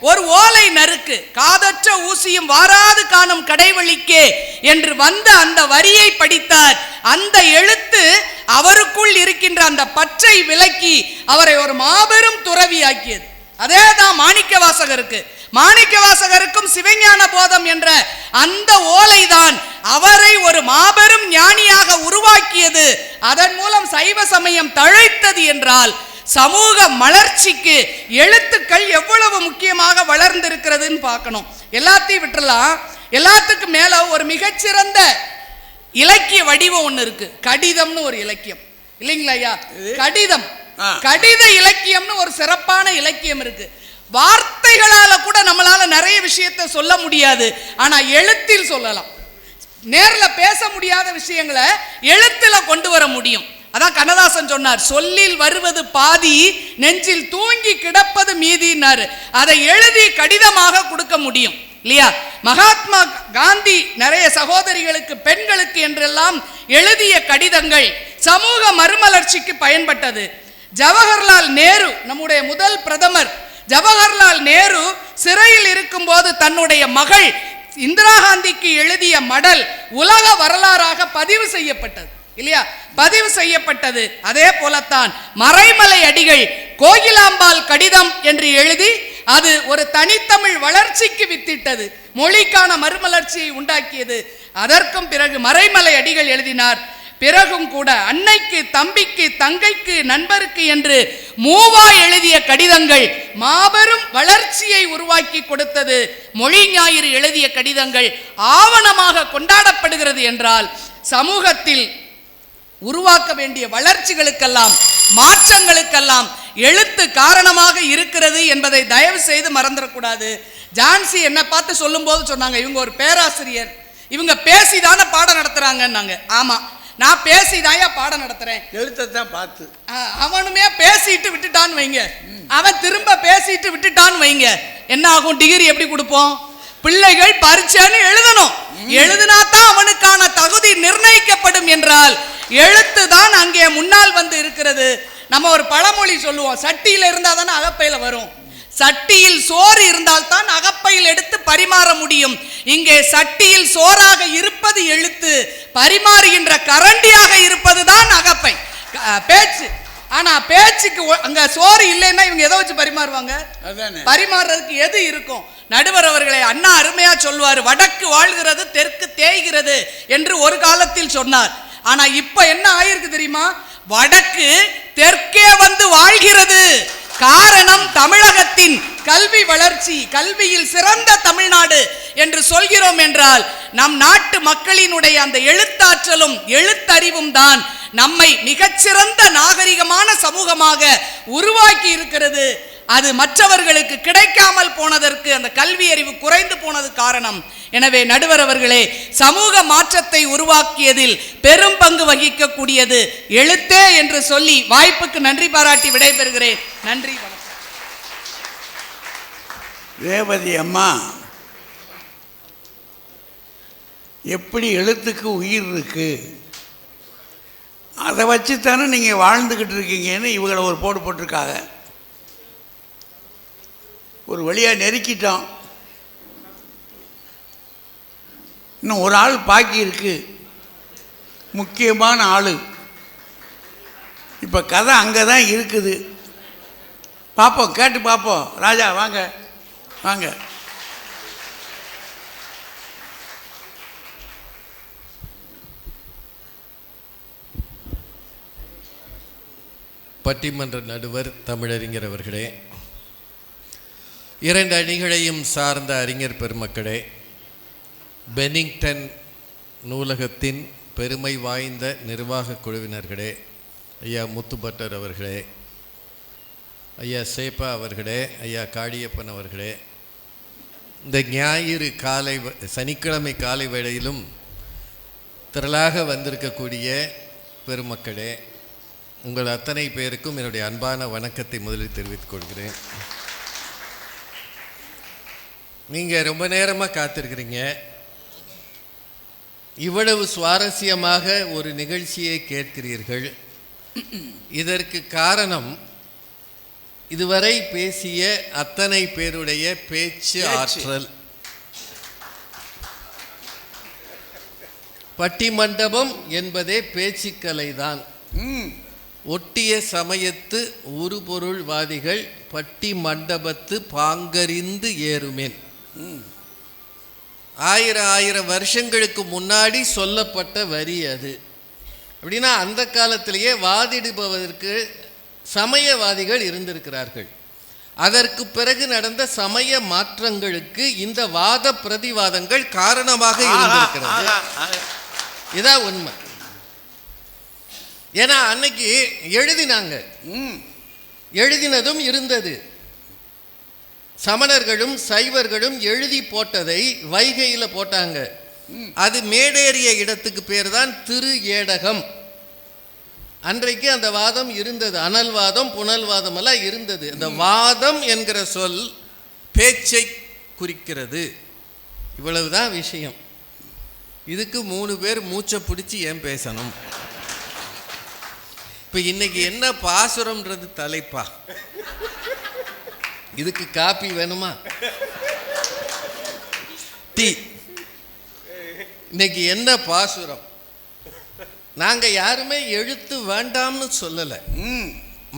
ஒரு ஓலை நறுக்கு காதற்ற ஊசியும் வாராது காணும் கடைவழிக்கே என்று வந்த அந்த வரியை படித்தார். அந்த எழுத்து அவருக்குள் இருக்கின்ற அந்த பற்றை விலக்கி அவரை ஒரு மாபெரும் துறவியாக்கியது. அதேதான் மாணிக்கவாசகருக்கு. மாணிக்கவாசகருக்கும் சிவஞான போதம் என்ற அந்த ஓலைதான் அவரை ஒரு மாபெரும் ஞானியாக உருவாக்கியது. அதன் மூலம் சைவ சமயம் தழைத்தது என்றால் சமூக மலர்ச்சிக்கு எழுத்துக்கள் எவ்வளவு முக்கியமாக வளர்ந்திருக்கிறதுன்னு பார்க்கணும். எல்லாத்தையும் விட்டுறலாம். எல்லாத்துக்கும் மேல ஒரு மிகச்சிறந்த இலக்கிய வடிவம் ஒன்று இருக்கு. கடிதம்னு ஒரு இலக்கியம் இல்லைங்களா ஐயா? கடிதம், கடித இலக்கியம்னு ஒரு சிறப்பான இலக்கியம் இருக்கு. வார்த்தைகளால கூட நம்மளால நிறைய விஷயத்தை சொல்ல முடியாது, ஆனா எழுத்தில் சொல்லலாம். நேர்ல பேச முடியாத விஷயங்களை எழுத்துல கொண்டு வர முடியும். அதான் கண்ணதாசன் சொன்னார், சொல்லில் வருவது பாதி நெஞ்சில் தூங்கி கிடப்பது மீதினாரு. அதை எழுதி கடிதமாக கொடுக்க முடியும் இல்லையா? மகாத்மா காந்தி நிறைய சகோதரிகளுக்கு பெண்களுக்கு என்றெல்லாம் எழுதிய கடிதங்கள் சமூக மறுமலர்ச்சிக்கு பயன்பட்டது. ஜவஹர்லால் நேரு, நம்முடைய முதல் பிரதமர் ஜவஹர்லால் நேரு சிறையில் இருக்கும் போது தன்னுடைய மகள் இந்திரா காந்திக்கு எழுதிய மடல் உலக வரலாறாக பதிவு செய்யப்பட்டது இல்லையா? பதிவு செய்யப்பட்டது. அதே போலத்தான் மறைமலை அடிகள் கோகிலாம்பாள் கடிதம் என்று எழுதி அது ஒரு தனித்தமிழ் வளர்ச்சிக்கு வித்திட்டது, மொழிக்கான மறுமலர்ச்சியை உண்டாக்கியது. அதற்கும் பிறகு மறைமலை அடிகள் எழுதினார். பிறகும் கூட அன்னைக்கு, தம்பிக்கு, தங்கைக்கு, நண்பருக்கு என்று மூவா எழுதிய கடிதங்கள் மாபெரும் வளர்ச்சியை உருவாக்கி கொடுத்தது. மொழி ஞாயிறு எழுதிய கடிதங்கள் ஆவணமாக கொண்டாடப்படுகிறது என்றால் சமூகத்தில் உருவாக்க வேண்டிய வளர்ச்சிகளுக்கெல்லாம் மாற்றங்களுக்கெல்லாம் எழுத்து காரணமாக இருக்கிறது என்பதை தயவு செய்து மறந்துடக்கூடாது. ஜான்சி என்ன பார்த்து சொல்லும் போது சொன்னாங்க, இவங்க ஒரு பேராசிரியர், இவங்க பேசிதான பாடம் நடத்துறாங்கன்னாங்க. ஆமா, நான் பேசிதாயா பாடம் நடத்துறேன், எழுத்தான் பார்த்து. அவனுமே பேசிட்டு விட்டுட்டான்னு வைங்க, அவன் திரும்ப பேசிட்டு விட்டுட்டான்னு வைங்க, என்ன ஆகும்? டிகிரி எப்படி கொடுப்போம்? பிள்ளைகள் பரீட்சைன்னு எழுதணும், எழுதினாதான் அவனுக்கான தகுதி நிர்ணயிக்கப்படும் என்றால் எழுத்து தான் அங்கே முன்னால் வந்து இருக்கிறது. நம்ம ஒரு பழமொழி சொல்லுவோம், சட்டியில் இருந்தால் தானே அகப்பையில் வரும். சட்டியில் சோறு இருந்தால் தான் அகப்பையில் எடுத்து பரிமாற முடியும். இங்கே சட்டியில் சோறாக இருப்பது எழுத்து, பரிமாறுகின்ற கரண்டியாக இருப்பது தான் அகப்பை பேச்சு. ஆனா பேச்சுக்கு அங்க சோறு இல்லைன்னா இவங்க எதை வச்சு பரிமாறுவாங்க? பரிமாறுறதுக்கு எது இருக்கும்? நடுவர் அவர்களை அண்ணா அருமையா சொல்வார், வடக்கு வாழ்கிறது தெற்கு தேய்கிறது என்று ஒரு காலத்தில் சொன்னார். ஆனா இப்ப என்ன ஆயிருக்கு தெரியுமா? வடக்கு தெற்கே வந்து வாழ்கிறது. காரணம் தமிழகத்தின் கல்வி வளர்ச்சி. கல்வியில் சிறந்த தமிழ்நாடு என்று சொல்கிறோம் என்றால் நம் நாட்டு மக்களினுடைய அந்த எழுத்தாற்றலும் எழுத்தறிவும் தான் நம்மை மிகச்சிறந்த நாகரிகமான சமூகமாக உருவாக்கி இருக்கிறது. அது மற்றவர்களுக்கு கிடைக்காமல் போனதற்கு அந்த கல்வி அறிவு குறைந்து போனது காரணம். எனவே நடுவர் அவர்களே, சமூக மாற்றத்தை உருவாக்கியதில் பெரும் பங்கு வகிக்கக்கூடியது எழுத்தே என்று சொல்லி வாய்ப்புக்கு நன்றி பாராட்டி விடைபெறுகிறேன். நன்றி, வணக்கம். ரேவதி அம்மா எப்படி எழுத்துக்கு உயிர் இருக்கு, அதை வச்சுத்தானே நீங்கள் வாழ்ந்துக்கிட்டு இருக்கீங்கன்னு இவங்களை ஒரு போடு போட்டிருக்காங்க. ஒரு வழியாக நெருக்கிட்டோம். இன்னும் ஒரு ஆள் பாக்கி இருக்கு, முக்கியமான ஆள். இப்போ கதை அங்கே தான் இருக்குது. பார்ப்போம், கேட்டு பார்ப்போம். ராஜா வாங்க வாங்க. பட்டிமன்ற நடுவர் தமிழறிஞர் அவர்களே, இரண்டு அணிகளையும் சார்ந்த அறிஞர் பெருமக்களே, பெனிங்டன் நூலகத்தின் பெருமை வாய்ந்த நிர்வாக குழுவினர்களே, ஐயா முத்துப்பட்டர் அவர்களே, ஐயா சேப்பா அவர்களே, ஐயா காளியப்பன் அவர்களே, இந்த ஞாயிறு காலை சனிக்கிழமை காலை வேளையிலும் திரளாக வந்திருக்கக்கூடிய பெருமக்களே, உங்கள் அத்தனை பேருக்கும் என்னுடைய அன்பான வணக்கத்தை முதலில் தெரிவித்துக் கொள்கிறேன். நீங்கள் ரொம்ப நேரமாக காத்திருக்கிறீங்க. இவ்வளவு சுவாரஸ்யமாக ஒரு நிகழ்ச்சியை கேட்கிறீர்கள். இதற்கு காரணம் இதுவரை பேசிய அத்தனை பேருடைய பேச்சு ஆற்றல், பட்டிமண்டபம் என்பதே பேச்சுக்கலைதான். ஒட்டிய சமயத்து உருபொருள்வாதிகள் பட்டி மண்டபத்து பாங்கறிந்து ஏறுமேன். 1000 வருஷங்களுக்கு முன்னாடி சொல்லப்பட்ட வரி அது. அப்படின்னா அந்த காலத்திலேயே வாதிடுபவதற்கு சமயவாதிகள் இருந்திருக்கிறார்கள். அதற்கு பிறகு நடந்த சமய மாற்றங்களுக்கு இந்த வாத பிரதிவாதங்கள் காரணமாக இருந்திருக்கிறது. இதான் உண்மை. ஏன்னா அன்னைக்கு எழுதினாங்க, எழுதினதும் இருந்தது. சமணர்களும் சைவர்களும் எழுதி போட்டதை வைகையில் போட்டாங்க. அது மேடேறிய இடத்துக்கு பேர் தான் திரு ஏடகம். அன்றைக்கு அந்த வாதம் இருந்தது. அனல்வாதம் புனல்வாதம் எல்லாம் இருந்தது. அந்த வாதம் என்கிற சொல் பேச்சை குறிக்கிறது. இவ்வளவுதான் விஷயம். இதுக்கு 3 பேர் மூச்சை பிடிச்சி ஏன் பேசணும்? இப்போ இன்னைக்கு என்ன பாசுரம்ன்றது தலைப்பா? இதுக்கு காப்பி வேணுமா? டீ. இன்னைக்கு என்ன பாசுரம்? நாங்க யாருமே எழுத்து வேண்டாம்னு சொல்லலை.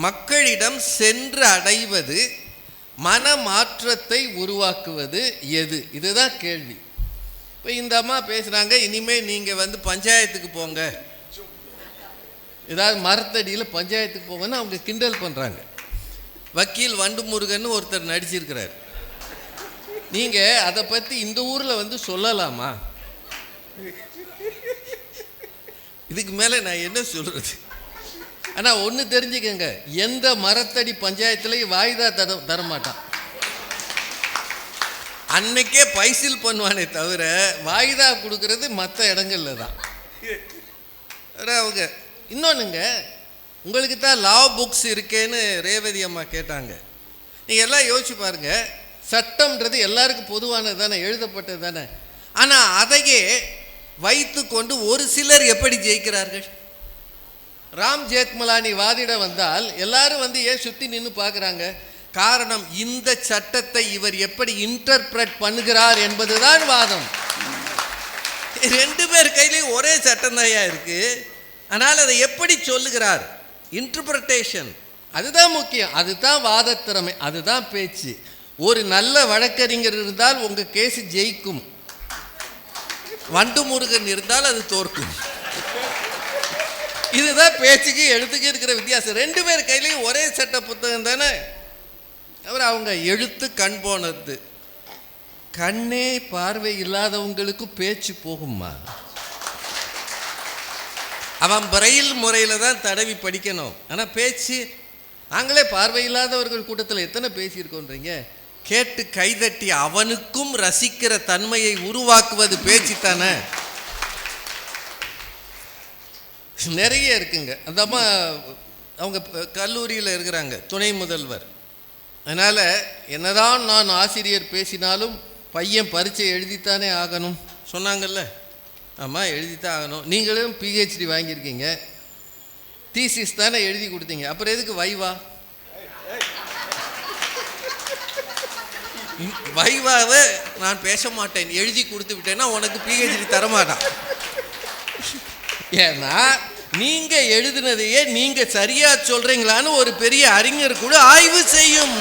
மக்களிடம் சென்று அடைவது, மன மாற்றத்தை உருவாக்குவது எது? இதுதான் கேள்வி. இப்போ இந்த அம்மா பேசுறாங்க, இனிமே நீங்க பஞ்சாயத்துக்கு போங்க, ஏதாவது மரத்தடியில் பஞ்சாயத்துக்கு போங்கன்னு அவங்க கிண்டல் பண்றாங்க. வக்கீல் வண்டுமுருகன் ஒருத்தர் நடிச்சிருக்கிறார். நீங்க அதை பத்தி இந்த ஊர்ல சொல்லலாமா? இதுக்கு மேல நான் என்ன சொல்றது? ஆனா ஒண்ணு தெரிஞ்சுக்கங்க, எந்த மரத்தடி பஞ்சாயத்துலயும் வாய்தா தரமாட்டான். அன்னைக்கே பைசில் பண்ணுவானே தவிர வாய்தா கொடுக்கறது மற்ற இடங்கள்ல தான். அவங்க இன்னொன்னுங்க, உங்களுக்கு தான் லா புக்ஸ் இருக்கேன்னு ரேவதி அம்மா கேட்டாங்க. நீங்க எல்லாம் யோசிச்சு பாருங்க, சட்டம்ன்றது எல்லாருக்கும் பொதுவானது தானே, எழுதப்பட்டது தானே. ஆனா அதையே வைத்து கொண்டு ஒரு சிலர் எப்படி ஜெயிக்கிறார்கள்? ராம் ஜேத்மலானி வாதிட வந்தால் எல்லாரும் ஏன் சுத்தி நின்று பார்க்குறாங்க? காரணம், இந்த சட்டத்தை இவர் எப்படி இன்டர்பிரட் பண்ணுகிறார் என்பதுதான் வாதம். 2 பேர் கையிலையும் ஒரே சட்டம் தான் இருக்கு, ஆனால் அதை எப்படி சொல்லுகிறார், இன்டர்பிரட்டேஷன், அதுதான் முக்கியம். அதுதான் வாத திறமை, அதுதான் பேச்சு. ஒரு நல்ல வழக்கறிஞர் இருந்தால் உங்க கேஸ் ஜெயிக்கும், வண்டுமுருகன் இருந்தால் அது தோற்கும். இதுதான் பேச்சுக்கு எழுத்துக்கு இருக்கிற வித்தியாசம். 2 பேர் கையிலையும் ஒரே சட்ட புத்தகம் தானே. அவர் அவங்க எழுத்து கண் போனது. கண்ணே பார்வை இல்லாதவங்களுக்கு பேச்சு போகுமா? அவன் பிரெயில் முறையில் தான் தடவி படிக்கணும். ஆனால் பேச்சு, நாங்களே பார்வையில்லாதவர்கள் கூட்டத்தில் எத்தனை பேசியிருக்கோன்றீங்க. கேட்டு கைதட்டி அவனுக்கும் ரசிக்கிற தன்மையை உருவாக்குவது பேச்சு தானே. நிறைய இருக்குங்க. அந்த அம்மா அவங்க கல்லூரியில் இருக்கிறாங்க, துணை முதல்வர். அதனால் என்னதான் நான் ஆசிரியர் பேசினாலும் பையன் பரீட்சை எழுதித்தானே ஆகணும் சொன்னாங்கல்ல. ஆமாம், எழுதித்தான் ஆகணும். நீங்களும் பிஹெச்டி வாங்கியிருக்கீங்க, தீசிஸ் தானே எழுதி கொடுத்தீங்க, அப்புறம் எதுக்கு வைவா? வைவாவை நான் பேச மாட்டேன், எழுதி கொடுத்து விட்டேன்னா உனக்கு பிஹெச்டி தரமாட்டான். ஏன்னா நீங்க எழுதினதையே நீங்க சரியா சொல்றீங்களான்னு ஒரு பெரிய அறிஞர் கூட ஆய்வு செய்யும்.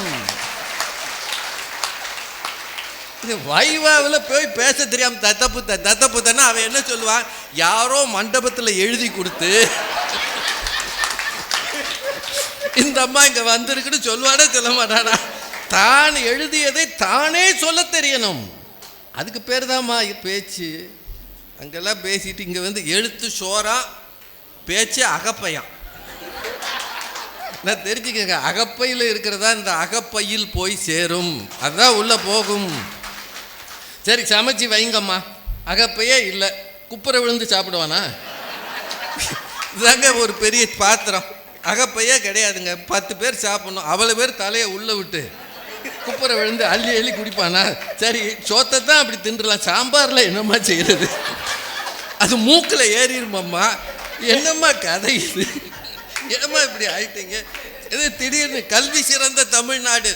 வைவாவில் போய் பேச தெரியாம தத்தப்பு தானே அவன் என்ன சொல்லுவான்? யாரோ மண்டபத்தில் எழுதி கொடுத்து இந்த அம்மா இங்க வந்திருக்குன்னு சொல்லுவானே சொல்ல மாட்டானா? தான் எழுதியதை தானே சொல்ல தெரியணும். அதுக்கு பேர் தான்மா பேச்சு. அங்கெல்லாம் பேசிட்டு இங்க எழுத்து சோறா, பேச்சு அகப்பையான். நான் தெரிஞ்சுக்கங்க, அகப்பையில் இருக்கிறதா இந்த அகப்பையில் போய் சேரும், அதுதான் உள்ள போகும். சரி, சமைச்சு வைங்கம்மா, அகப்பையே இல்லை, குப்புரை விழுந்து சாப்பிடுவானா? இதாங்க ஒரு பெரிய பாத்திரம், அகப்பையே கிடையாதுங்க. 10 பேர் சாப்பிடணும், அவ்வளோ பேர் தலையை உள்ள விட்டு குப்புரை விழுந்து அள்ளி அள்ளி குடிப்பானா? சரி, சோத்தை தான் அப்படி தின்றலாம், சாம்பாரில் என்னம்மா செய்யறது? அது மூக்கில் ஏறிடுமாம்மா. என்னம்மா கதை இது? என்னம்மா இப்படி ஆயிட்டீங்க? இது திடீர்னு கல்வி சிறந்த தமிழ்நாடு,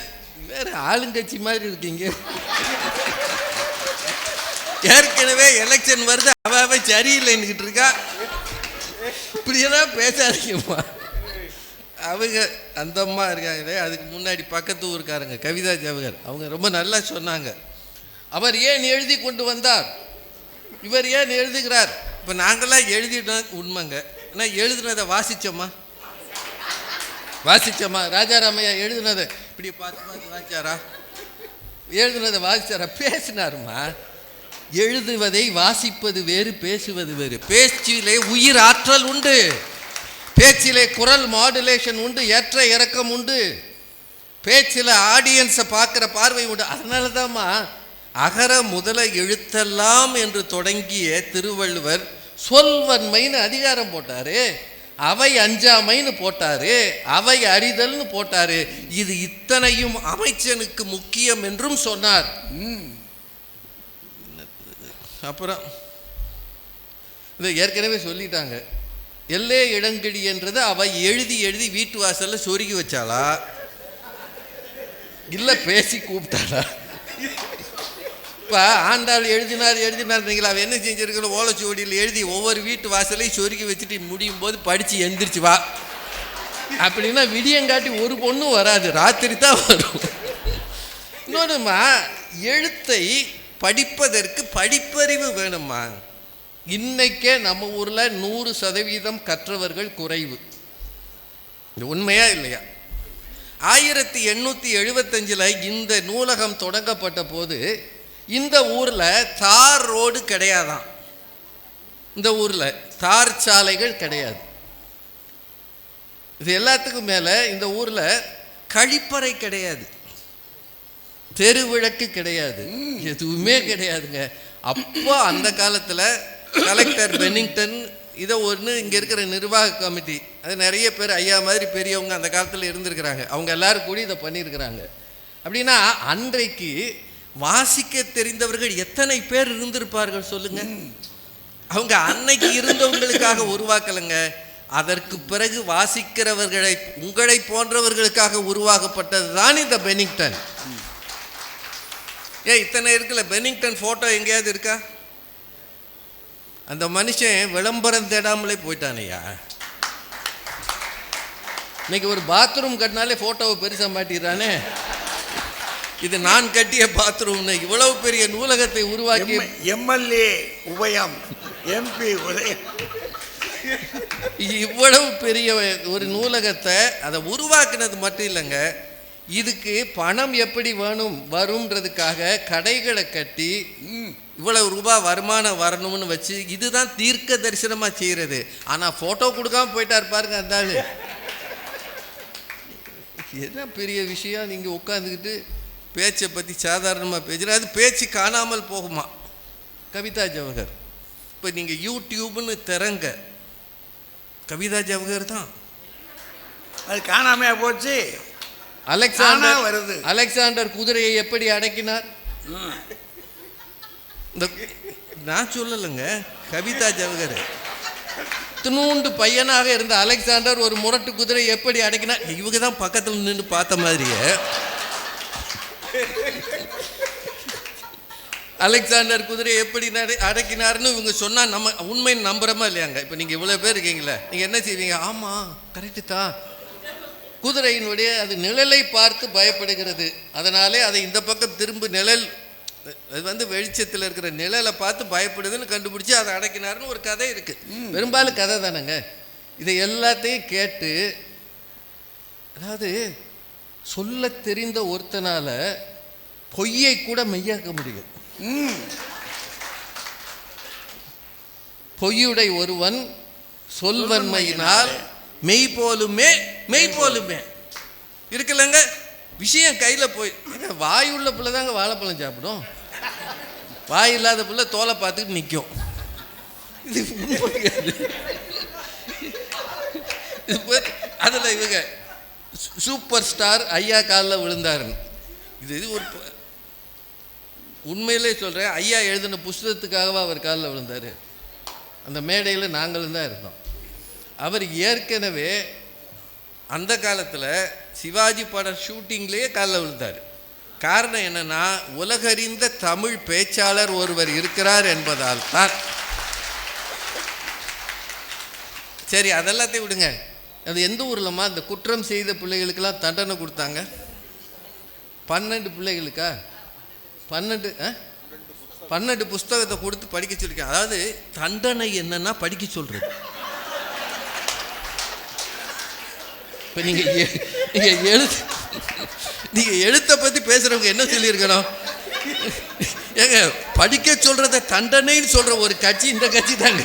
வேற ஆளுங்கட்சி மாதிரி இருக்கீங்க. ஏற்கனவே எலெக்ஷன் வருது, அவ சரியில்லைன்னுக்கிட்டு இருக்கா. இப்படியெல்லாம் பேசாதீங்கம்மா. அவங்க அந்த அம்மா இருக்காங்களே, அதுக்கு முன்னாடி பக்கத்து ஊருக்காரங்க கவிதா ஜவஹர், அவங்க ரொம்ப நல்லா சொன்னாங்க. அவர் ஏன் எழுதி கொண்டு வந்தார், இவர் ஏன் எழுதுகிறார். இப்போ நாங்களாம் எழுதிட்டோம் உண்மைங்க, ஆனால் எழுதுனதை வாசிச்சோமா ராஜாராமையா எழுதுனதை இப்படி பார்த்து பார்த்து வாசிச்சாரா, எழுதுனதை வாசிச்சாரா, பேசினாருமா. எழுதுவதை வாசிப்பது வேறு, பேசுவது வேறு. பேச்சிலே உயிர் ஆற்றல் உண்டு, பேச்சிலே குரல் மாடுலேஷன் உண்டு, ஏற்ற இறக்கம் உண்டு, பேச்சில் ஆடியன்ஸை பார்க்குற பார்வை உண்டு. அதனால தான்மா அகர முதல எழுத்தெல்லாம் என்று தொடங்கிய திருவள்ளுவர் சொல்வன்மைன்னு அதிகாரம் போட்டாரு, அவை அஞ்சாமைன்னு போட்டாரு, அவை அறிதல்னு போட்டாரு. இது இத்தனையும் அமைச்சனுக்கு முக்கியம் என்றும் சொன்னார். அப்புறம் இதை ஏற்கனவே சொல்லிட்டாங்க. எல்லே இளங்கிடி என்றது அவை எழுதி எழுதி வீட்டு வாசல்ல சொருகி வச்சாளா, இல்லை பேசி கூப்பிட்டாளா? இப்போ ஆண்டாள் எழுதினார் அவ என்ன செஞ்சிருக்கணும், ஓலைச்சுவடியில் எழுதி ஒவ்வொரு வீட்டு வாசலையும் சொருகி வச்சுட்டு முடியும் போது படித்து எந்திரிச்சு வா அப்படின்னா விடியங்காட்டி ஒரு பொண்ணும் வராது, ராத்திரி தான் வரும். இன்னொன்றுமா, எழுத்தை படிப்பதற்கு படிப்பறிவு வேணுமா. இன்னைக்கே நம்ம ஊரில் 100% கற்றவர்கள் குறைவு. உண்மையா இல்லையா? 1875 இந்த நூலகம் தொடங்கப்பட்ட போது இந்த ஊரில் தார் ரோடு கிடையாதான், இந்த ஊரில் தார் சாலைகள் கிடையாது. இது எல்லாத்துக்கும் மேலே இந்த ஊரில் கழிப்பறை கிடையாது, தெருவிளக்கு கிடையாது, எதுவுமே கிடையாதுங்க. அப்போ அந்த காலத்தில் கலெக்டர் பென்னிங்டன் இதை ஒன்று இங்கே இருக்கிற நிர்வாக கமிட்டி, அது நிறைய பேர் ஐயா மாதிரி பெரியவங்க அந்த காலத்தில் இருந்திருக்கிறாங்க, அவங்க எல்லாரும் கூடி இதை பண்ணியிருக்கிறாங்க. அப்படின்னா அன்றைக்கு வாசிக்க தெரிந்தவர்கள் எத்தனை பேர் இருந்திருப்பார்கள் சொல்லுங்க. அவங்க அன்னைக்கு இருந்தவங்களுக்காக உருவாக்கலைங்க, அதற்கு பிறகு வாசிக்கிறவர்களை உங்களை போன்றவர்களுக்காக உருவாக்கப்பட்டது தான் இந்த பென்னிங்டன். இத்தனை இருக்குல்ல, பென்னிங்டன் ஃபோட்டோ எங்கேயாவது இருக்கா? அந்த மனுஷன் விளம்பரம் தேடாமலே போயிட்டானையா. இன்னைக்கு ஒரு பாத்ரூம் கட்டினாலே ஃபோட்டோவை பெருசாக மாட்டிடுறானே. இது நான் கட்டிய பாத்ரூம்னு இவ்வளவு பெரிய நூலகத்தை உருவாக்கி எம்எல்ஏ உபயம், எம்பி உதயம், இவ்வளவு பெரிய ஒரு நூலகத்தை அதை உருவாக்குனது மட்டும் இல்லைங்க, இதுக்கு பணம் எப்படி வரும்ன்றதுக்காக கடைகளை கட்டி இவ்வளவு ரூபாய் வருமானம் வரணும்னு வச்சு இதுதான் தீர்க்க தரிசனமாக செய்கிறது. ஆனால் ஃபோட்டோ கொடுக்காம போயிட்டார் பாருங்க அந்த ஆள். என்ன பெரிய விஷயம், நீங்கள் உட்காந்துக்கிட்டு பேச்சை பற்றி சாதாரணமாக பேசுகிற, அது பேச்சு காணாமல் போகுமா. கவிதா ஜவஹர், இப்போ நீங்கள் யூடியூப்னு திறங்க, கவிதா ஜவஹர் தான். அது காணாமையா போச்சு. அலெக்சாண்டர் குதிரையை எப்படி அடக்கினார்? இந்த நான் சொல்லலைங்க, கவிதா ஜவஹர். இத்தினூண்டு பையனாக இருந்த அலெக்சாண்டர் ஒரு முரட்டு குதிரை எப்படி அடக்கினார்? இவங்க தான் பக்கத்தில் நின்று பார்த்த மாதிரியே. அலெக்சாண்டர் குதிரை எப்படி அடக்கினார்னு இவங்க சொன்னால் நம்ம உண்மைன்னு நம்புறமா இல்லையாங்க? இப்போ நீங்கள் இவ்வளோ பேர் இருக்கீங்களே, நீங்கள் என்ன செய்வீங்க? ஆமாம் கரெக்டு தான், குதிரையினுடைய அது நிழலை பார்த்து பயப்படுகிறது, அதனாலே அதை இந்த பக்கம் திரும்ப நிழல் அது வெளிச்சத்தில் இருக்கிற நிழலை பார்த்து பயப்படுதுன்னு கண்டுபிடிச்சி அதை அடக்கினார்னு ஒரு கதை இருக்குது. பெரும்பாலும் கதை தானேங்க. இதை எல்லாத்தையும் கேட்டு, அதாவது சொல்ல தெரிந்த ஒருத்தனால பொய்யை கூட மெய்யாக்க முடியும். பொய்யுடை ஒருவன் சொல்வன்மையினால் மெய்போலுமே இருக்குல்லங்க. விஷயம் கையில் போய், வாயுள்ள பிள்ளை தாங்க வாழைப்பழம் சாப்பிடும், வாய் இல்லாத பிள்ளை தோலை பார்த்துக்கிட்டு நிற்கும். இது அதில் இவங்க சூப்பர் ஸ்டார் ஐயா காலில் விழுந்தாருன்னு, இது ஒரு உண்மையிலே சொல்கிறேன், ஐயா எழுதின புஸ்தகத்துக்காகவா அவர் காலில் விழுந்தார்? அந்த மேடையில் நாங்களும் தான் இருந்தோம். அவர் ஏற்கனவே அந்த காலத்தில் சிவாஜி படம் ஷூட்டிங்லேயே காலில் விழுந்தார். காரணம் என்னன்னா, உலகறிந்த தமிழ் பேச்சாளர் ஒருவர் இருக்கிறார் என்பதால் தான். சரி, அதெல்லாத்தையும் விடுங்க. அது எந்த ஊர்லம்மா இந்த குற்றம் செய்த பிள்ளைகளுக்கெல்லாம் தண்டனை கொடுத்தாங்க? 12 பிள்ளைகளுக்கா? 12 புஸ்தகத்தை கொடுத்து படிக்க சொல்லியிருக்கேன். அதாவது தண்டனை என்னன்னா படிக்க சொல்றது. இப்போ நீங்கள் எழுத்தை பற்றி பேசுகிறவங்க என்ன சொல்லியிருக்கணும்? ஏங்க, படிக்க சொல்கிறத தண்டனைன்னு சொல்கிற ஒரு கட்சி இந்த கட்சி தாங்க.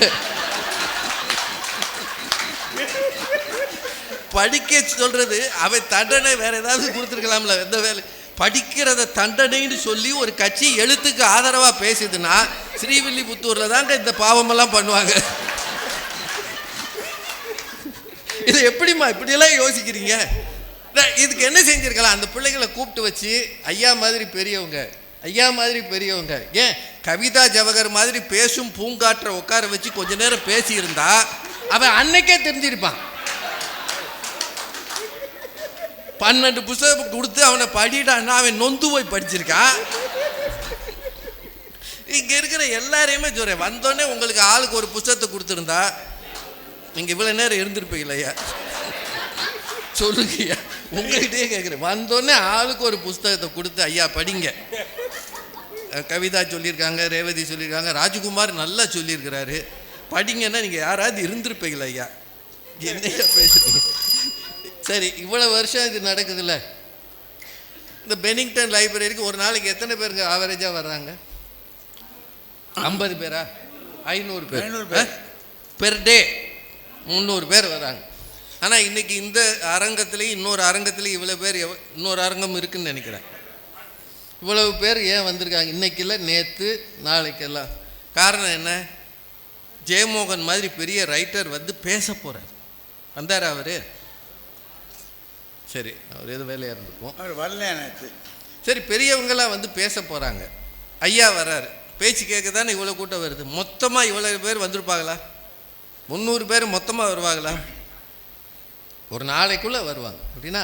படிக்க சொல்கிறது அவன் தண்டனை வேற ஏதாவது கொடுத்துருக்கலாம்ல. எந்த வேலை படிக்கிறத தண்டனைன்னு சொல்லி ஒரு கட்சி எழுத்துக்கு ஆதரவாக பேசுதுன்னா ஸ்ரீவில்லிபுத்தூரில் தாங்க இந்த பாவமெல்லாம் பண்ணுவாங்க. இது எப்படிம்மா இப்படியெல்லாம் யோசிக்கிறீங்க? இதுக்கு என்ன செஞ்சிருக்கலாம்? அந்த பிள்ளைகளை கூப்பிட்டு வச்சு ஐயா மாதிரி பெரியவங்க, ஏன் கவிதா ஜவஹர் மாதிரி பேசும் பூங்காற்றை உட்கார வச்சு கொஞ்ச நேரம் பேசியிருந்தா அவன் அன்னைக்கே தெரிஞ்சிருப்பான். 12 புஸ்தகம் கொடுத்து அவனை படிட்டான்னா அவன் நொந்து போய் படிச்சிருக்கான். இங்க இருக்கிற எல்லாரையுமே சொல்றேன், வந்தோடனே உங்களுக்கு ஆளுக்கு ஒரு புஸ்தகத்தை கொடுத்துருந்தா நீங்க இவ்வளவு நேரம் இருந்திருப்பீங்களா? ஐயா சொல்லுங்கய்யா, உங்ககிட்டயே கேட்குறேன். வந்தோடனே ஆளுக்கு ஒரு புஸ்தகத்தை கொடுத்து ஐயா படிங்க. கவிதா சொல்லியிருக்காங்க, ரேவதி சொல்லியிருக்காங்க, ராஜகுமார் நல்லா சொல்லியிருக்கிறாரு, படிங்கன்னா நீங்க யாராவது இருந்திருப்பீங்களா? ஐயா என்னையா பேசுறீங்க? சரி, இவ்வளோ வருஷம் இது நடக்குதுல்ல. இந்த பெனிங்டன் லைப்ரரிக்கு ஒரு நாளைக்கு எத்தனை பேருக்கு ஆவரேஜாக வர்றாங்க? 50 பேரா? 500 பேர் பெர் டே 300 பேர் வராங்க. ஆனால் இன்னைக்கு இந்த அரங்கத்துலேயும் இன்னொரு அரங்கத்துலேயும் இவ்வளோ பேர், இன்னொரு அரங்கம் இருக்குதுன்னு நினைக்கிறேன். இவ்வளவு பேர் ஏன் வந்திருக்காங்க? இன்னைக்கு இல்லை, நேற்று, நாளைக்கெல்லாம். காரணம் என்ன? ஜெயமோகன் மாதிரி பெரிய ரைட்டர் வந்து பேச போகிறார். வந்தார் அவர். சரி, அவர் எது வேலையாக இருந்திருக்கும், அவர் வரல. சரி, பெரியவங்களாம் வந்து பேச போகிறாங்க. ஐயா வர்றாரு, பேச்சு கேட்க தானே இவ்வளோ கூட்டம் வருது. மொத்தமாக இவ்வளோ பேர் வந்திருப்பாங்களா? 300 பேர் மொத்தமாக வருவாங்களா? ஒரு நாளைக்குள்ளே வருவாங்க. அப்படின்னா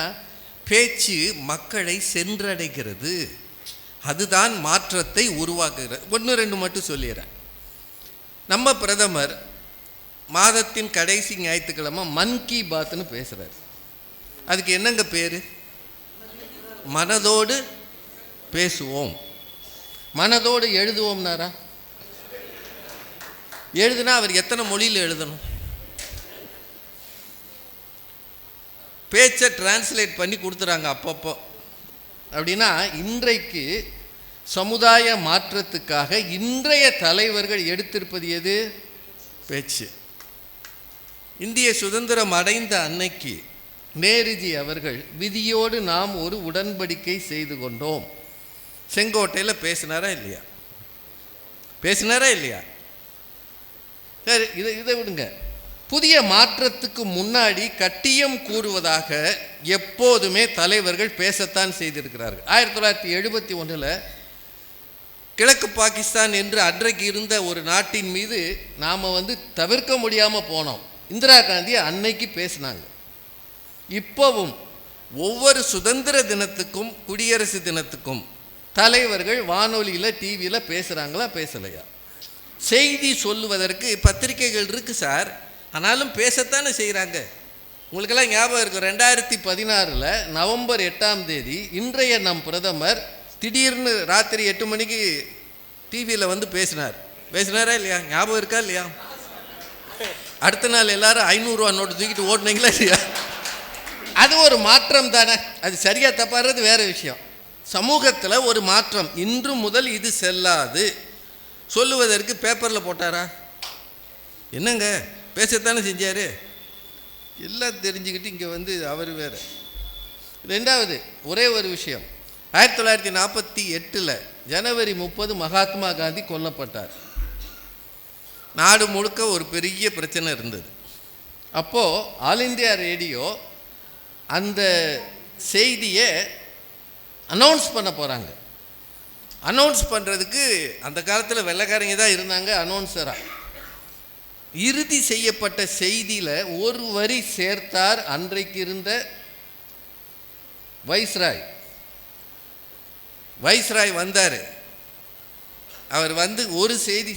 பேச்சு மக்களை சென்றடைகிறது, அதுதான் மாற்றத்தை உருவாக்குகிறது. 1-2 மட்டும் சொல்லிடுறேன். நம்ம பிரதமர் மாதத்தின் கடைசி ஞாயிற்றுக்கிழமை மன் கி பாத்னு பேசுகிறார். அதுக்கு என்னங்க பேர்? மனதோடு பேசுவோம். மனதோடு எழுதுவோம்னாரா? எழுதுனா அவர் எத்தனை மொழியில் எழுதணும்? பேச்சை டிரான்ஸ்லேட் பண்ணி கொடுத்துறாங்க அப்பப்போ. அப்படின்னா இன்றைக்கு சமுதாய மாற்றத்துக்காக இன்றைய தலைவர்கள் எடுத்திருப்பது எது? பேச்சு. இந்திய சுதந்திரம் அடைந்த அன்னைக்கு நேருஜி அவர்கள் விதியோடு நாம் ஒரு உடன்படிக்கை செய்து கொண்டோம். செங்கோட்டையில் பேசினாரா இல்லையா? சரி, இதை விடுங்க. புதிய மாற்றத்துக்கு முன்னாடி கட்டியம் கூறுவதாக எப்போதுமே தலைவர்கள் பேசத்தான் செய்திருக்கிறார்கள். 1971 கிழக்கு பாகிஸ்தான் என்று அன்றைக்கு இருந்த ஒரு நாட்டின் மீது நாம் தவிர்க்க முடியாமல் போனோம். இந்திரா காந்தி அன்னைக்கு பேசினாங்க. இப்போவும் ஒவ்வொரு சுதந்திர தினத்துக்கும் குடியரசு தினத்துக்கும் தலைவர்கள் வானொலியில் டிவியில் பேசுகிறாங்களா பேசலையா? செய்தி சொல்லுவதற்கு பத்திரிகைகள் இருக்குது சார், ஆனாலும் பேசத்தானே செய்கிறாங்க. உங்களுக்கெல்லாம் ஞாபகம் இருக்கும், 2016 நவம்பர் 8 இன்றைய நம் பிரதமர் திடீர்னு ராத்திரி 8 மணிக்கு டிவியில் பேசினாரா இல்லையா? ஞாபகம் இருக்கா இல்லையா? அடுத்த நாள் எல்லாரும் 500 ரூபா நோட்டு தூக்கிட்டு ஓடுனீங்களா இல்லையா? அது ஒரு மாற்றம் தானே. அது சரியாக தப்பாடுறது வேறு விஷயம். சமூகத்தில் ஒரு மாற்றம். இன்று முதல் இது செல்லாது சொல்லுவதற்கு பேப்பரில் போட்டாரா? என்னங்க, பேசத்தானே செஞ்சார். எல்லாம் தெரிஞ்சுக்கிட்டு இங்கே அவர் வேறு. ரெண்டாவது ஒரே ஒரு விஷயம், 1948 ஜனவரி 30 மகாத்மா காந்தி கொல்லப்பட்டார். நாடு முழுக்க ஒரு பெரிய பிரச்சனை இருந்தது. அப்போது ஆல் இந்தியா ரேடியோ அந்த செய்தியை அனௌன்ஸ் பண்ண போகிறாங்க. அனௌன்ஸ் பண்ணுறதுக்கு அந்த காலத்தில் வெள்ளைக்காரங்க தான் இருந்தாங்க அனௌன்சராக. இறுதி செய்யப்பட்ட செய்தியில் ஒரு வரி சேர்த்தார் அன்றைக்கு இருந்த வைஸ்ராய் வந்தார். அவர் வந்து ஒரு செய்தி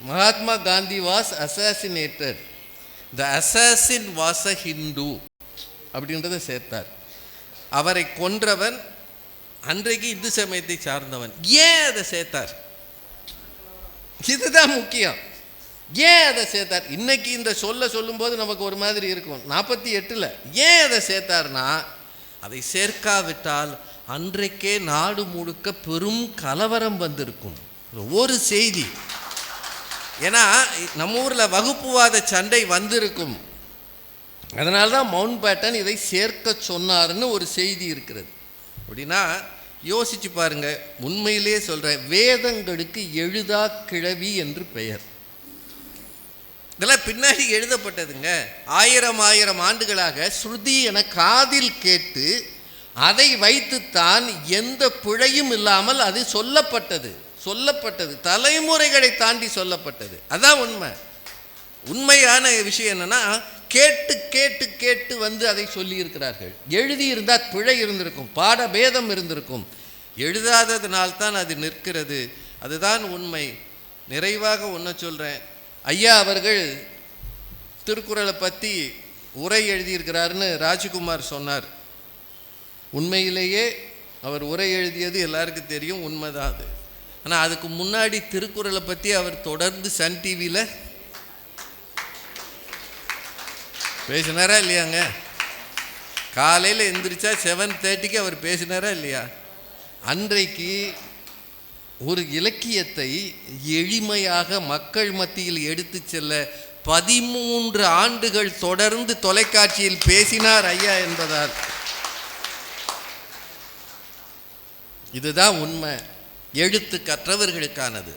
Mahatma Gandhi was assassinated, the assassin was a Hindu அப்படின்றத சேர்த்தார். அவரை கொன்றவன் அன்றைக்கு இந்து சமயத்தை சார்ந்தவன். ஏன் அதை சேர்த்தார்? இதுதான் முக்கியம். ஏன் அதை சேர்த்தார்? இன்னைக்கு இந்த சொல்லும்போது நமக்கு ஒரு மாதிரி இருக்கும். 48 ஏன் அதை சேர்த்தார்னா, அதை சேர்க்காவிட்டால் அன்றைக்கே நாடு முழுக்க பெரும் கலவரம் வந்திருக்கும். ஒரு செய்தி, ஏன்னா நம்ம ஊரில் வகுப்புவாத சண்டை வந்திருக்கும். அதனால தான் மவுண்ட் பேட்டன் இதை சேர்க்க சொன்னார்னு ஒரு செய்தி இருக்கிறது. அப்படின்னா யோசிச்சு பாருங்க. உண்மையிலே சொல்கிறேன், வேதங்களுக்கு எழுதா கிழவி என்று பெயர். இதெல்லாம் பின்னாடி எழுதப்பட்டதுங்க. 1000 ஆண்டுகளாக ஸ்ருதி என காதில் கேட்டு அதை வைத்துத்தான் எந்த பிழையும் இல்லாமல் அது சொல்லப்பட்டது தலைமுறைகளை தாண்டி சொல்லப்பட்டது. அதான் உண்மையான விஷயம் என்னன்னா, கேட்டு கேட்டு கேட்டு வந்து அதை சொல்லி இருக்கிறார்கள். எழுதியிருந்தால் பிழை இருந்திருக்கும், பாட பேதம் இருந்திருக்கும். எழுதாததுனால்தான் அது நிற்கிறது. அதுதான் உண்மை. நிறைவாக ஒன்று சொல்கிறேன். ஐயா அவர்கள் திருக்குறளை பற்றி உரை எழுதியிருக்கிறாருன்னு ராஜ்குமார் சொன்னார். உண்மையிலேயே அவர் உரை எழுதியது எல்லாருக்கும் தெரியும், உண்மைதான் அது. ஆனால் அதுக்கு முன்னாடி திருக்குறளை பற்றி அவர் தொடர்ந்து சன் டிவியில் பேசினாரா இல்லையாங்க? காலையில் எந்திரிச்சா 7:30 அவர் பேசினாரா இல்லையா? அன்றைக்கு ஒரு இலக்கியத்தை எளிமையாக மக்கள் மத்தியில் எடுத்து செல்ல 13 ஆண்டுகள் தொடர்ந்து தொலைக்காட்சியில் பேசினார் ஐயா என்பதால். இதுதான் உண்மை. எழுத்து கற்றவர்களுக்கானது,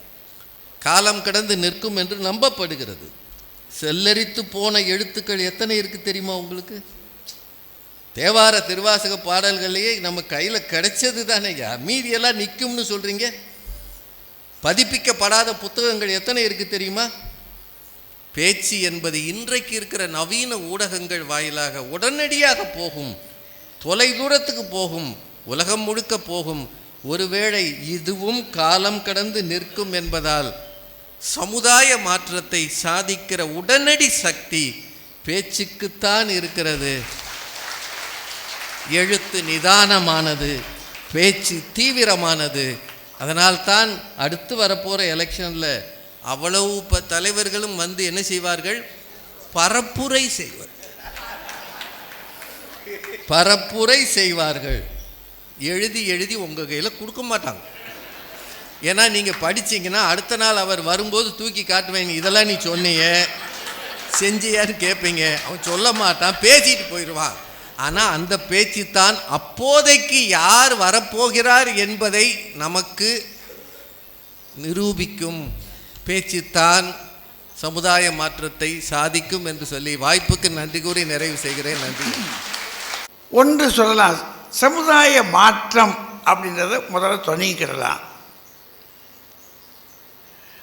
காலம் கடந்து நிற்கும் என்று நம்பப்படுகிறது. செல்லரித்து போன எழுத்துக்கள் எத்தனை இருக்கு தெரியுமா உங்களுக்கு? தேவார திருவாசக பாடல்களையே நம்ம கையில் கிடைச்சது தானேயா. மீதியெல்லாம் நிற்கும்னு சொல்கிறீங்க. பதிப்பிக்கப்படாத புத்தகங்கள் எத்தனை இருக்குது தெரியுமா? பேச்சு என்பது இன்றைக்கு இருக்கிற நவீன ஊடகங்கள் வாயிலாக உடனடியாக போகும், தொலை தூரத்துக்கு போகும், உலகம் முழுக்க போகும். ஒருவேளை இதுவும் காலம் கடந்து நிற்கும் என்பதால் சமுதாய மாற்றத்தை சாதிக்கிற உடனடி சக்தி பேச்சுக்குத்தான் இருக்கிறது. எழுத்து நிதானமானது, பேச்சு தீவிரமானது. அதனால்தான் அடுத்து வரப்போகிற எலெக்ஷனில் அவ்வளவு தலைவர்களும் வந்து என்ன செய்வார்கள்? பரப்புரை செய்வார்கள். எழுதி உங்கள் கையில் கொடுக்க மாட்டாங்க. ஏன்னா நீங்கள் படிச்சிங்கன்னா அடுத்த நாள் அவர் வரும்போது தூக்கி காட்டுவேங்க, இதெல்லாம் நீ சொன்னியே செஞ்சியான்னு கேட்பீங்க. அவன் சொல்ல மாட்டான், பேசிட்டு போயிடுவான். ஆனால் அந்த பேச்சு தான் அப்போதைக்கு யார் வரப்போகிறார் என்பதை நமக்கு நிரூபிக்கும். பேச்சுத்தான் சமுதாய மாற்றத்தை சாதிக்கும் என்று சொல்லி வாய்ப்புக்கு நன்றி கூறி நிறைவு செய்கிறேன். நன்றி. ஒன்று சொல்லலாம், சமுதாய மாற்றம் அப்படின்றத முதல்ல தொடங்கிக்கிடலாம்.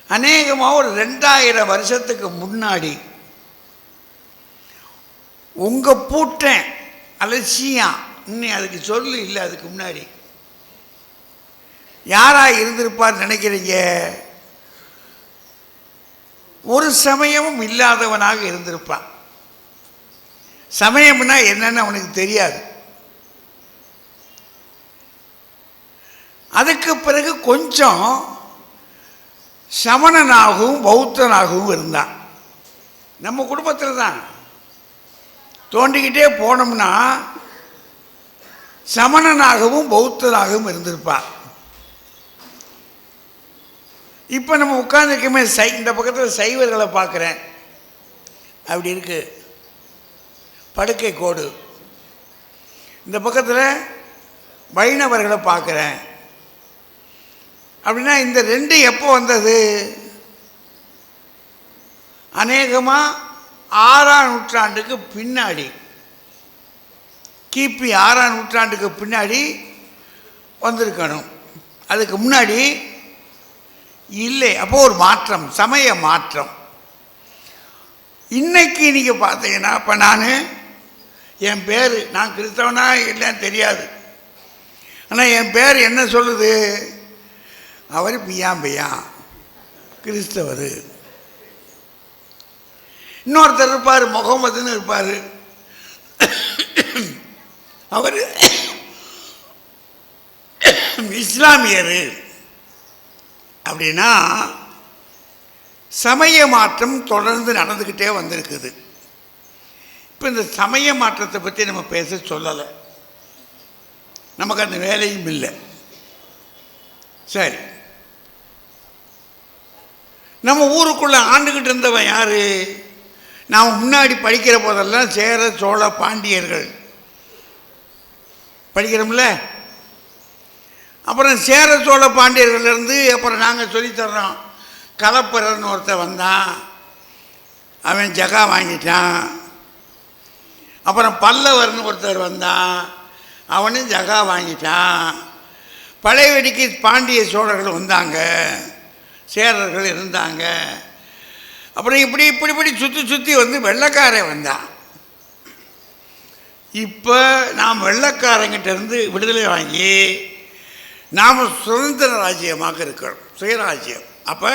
அநேகமாக ஒரு 2000 வருஷத்துக்கு முன்னாடி உங்கள் பூட்டன் அலட்சியம், இன்னும் அதுக்கு சொல்லு இல்லை, அதுக்கு முன்னாடி யாராக இருந்திருப்பார் நினைக்கிறீங்க? ஒரு சமயமும் இல்லாதவனாக இருந்திருப்பான். சமயம்னா என்னன்னு அவனுக்கு தெரியாது. அதுக்கு பிறகு கொஞ்சம் சமணனாகவும் பௌத்தனாகவும் இருந்தான். நம்ம குடும்பத்தில் தான் தோண்டிக்கிட்டே போனோம்னா சமணனாகவும் பௌத்தனாகவும் இருந்திருப்பான். இப்போ நம்ம உட்கார்ந்துருக்கமே இந்த பக்கத்தில் சைவர்களை பார்க்குறேன், அப்படி இருக்கு படுக்கை கோடு. இந்த பக்கத்தில் வைணவர்களை பார்க்குறேன். அப்படின்னா இந்த ரெண்டு எப்போ வந்தது? அநேகமாக 6ஆம் நூற்றாண்டுக்கு பின்னாடி, கிபி 6ஆம் நூற்றாண்டுக்கு பின்னாடி வந்திருக்கணும். அதுக்கு முன்னாடி இல்லை. அப்போ ஒரு மாற்றம், சமய மாற்றம். இன்னைக்கு நீங்கள் பார்த்தீங்கன்னா, இப்போ என் பேர், நான் கிறிஸ்தவனா இல்லைன்னு தெரியாது, ஆனால் என் பேர் என்ன சொல்லுது? அவர் பியா கிறிஸ்தவர். இன்னொருத்தர் இருப்பார், முகமதுன்னு இருப்பார், அவர் இஸ்லாமியர். அப்படின்னா சமய மாற்றம் தொடர்ந்து நடந்துக்கிட்டே வந்திருக்குது. இப்போ இந்த சமய மாற்றத்தை பற்றி நம்ம பேச சொல்லலை, நமக்கு அந்த வேலையும் இல்லை. சரி, நம்ம ஊருக்குள்ளே ஆண்டுகிட்டு இருந்தவன் யார்? நாம் முன்னாடி படிக்கிற போதெல்லாம் சேர சோழ பாண்டியர்கள் படிக்கிறோம்ல. அப்புறம் சேர சோழ பாண்டியர்கள்லேருந்து அப்புறம் நாங்கள் சொல்லித்தர்றோம், கலப்பரன்னு ஒருத்தர் வந்தான், அவன் ஜகா வாங்கிட்டான். அப்புறம் பல்லவர்னு ஒருத்தர் வந்தான், அவனும் ஜகா வாங்கிட்டான். பழையவடிக்கு பாண்டிய சோழர்கள் வந்தாங்க, சேரர்கள் இருந்தாங்க. அப்புறம் இப்படி சுற்றி வந்து வெள்ளைக்காரன் வந்தான். இப்போ நாம் வெள்ளைக்காரங்கிட்ட இருந்து விடுதலை வாங்கி நாம் சுதந்திர ராஜ்யமாக இருக்கிறோம், சுயராஜ்யம். அப்போ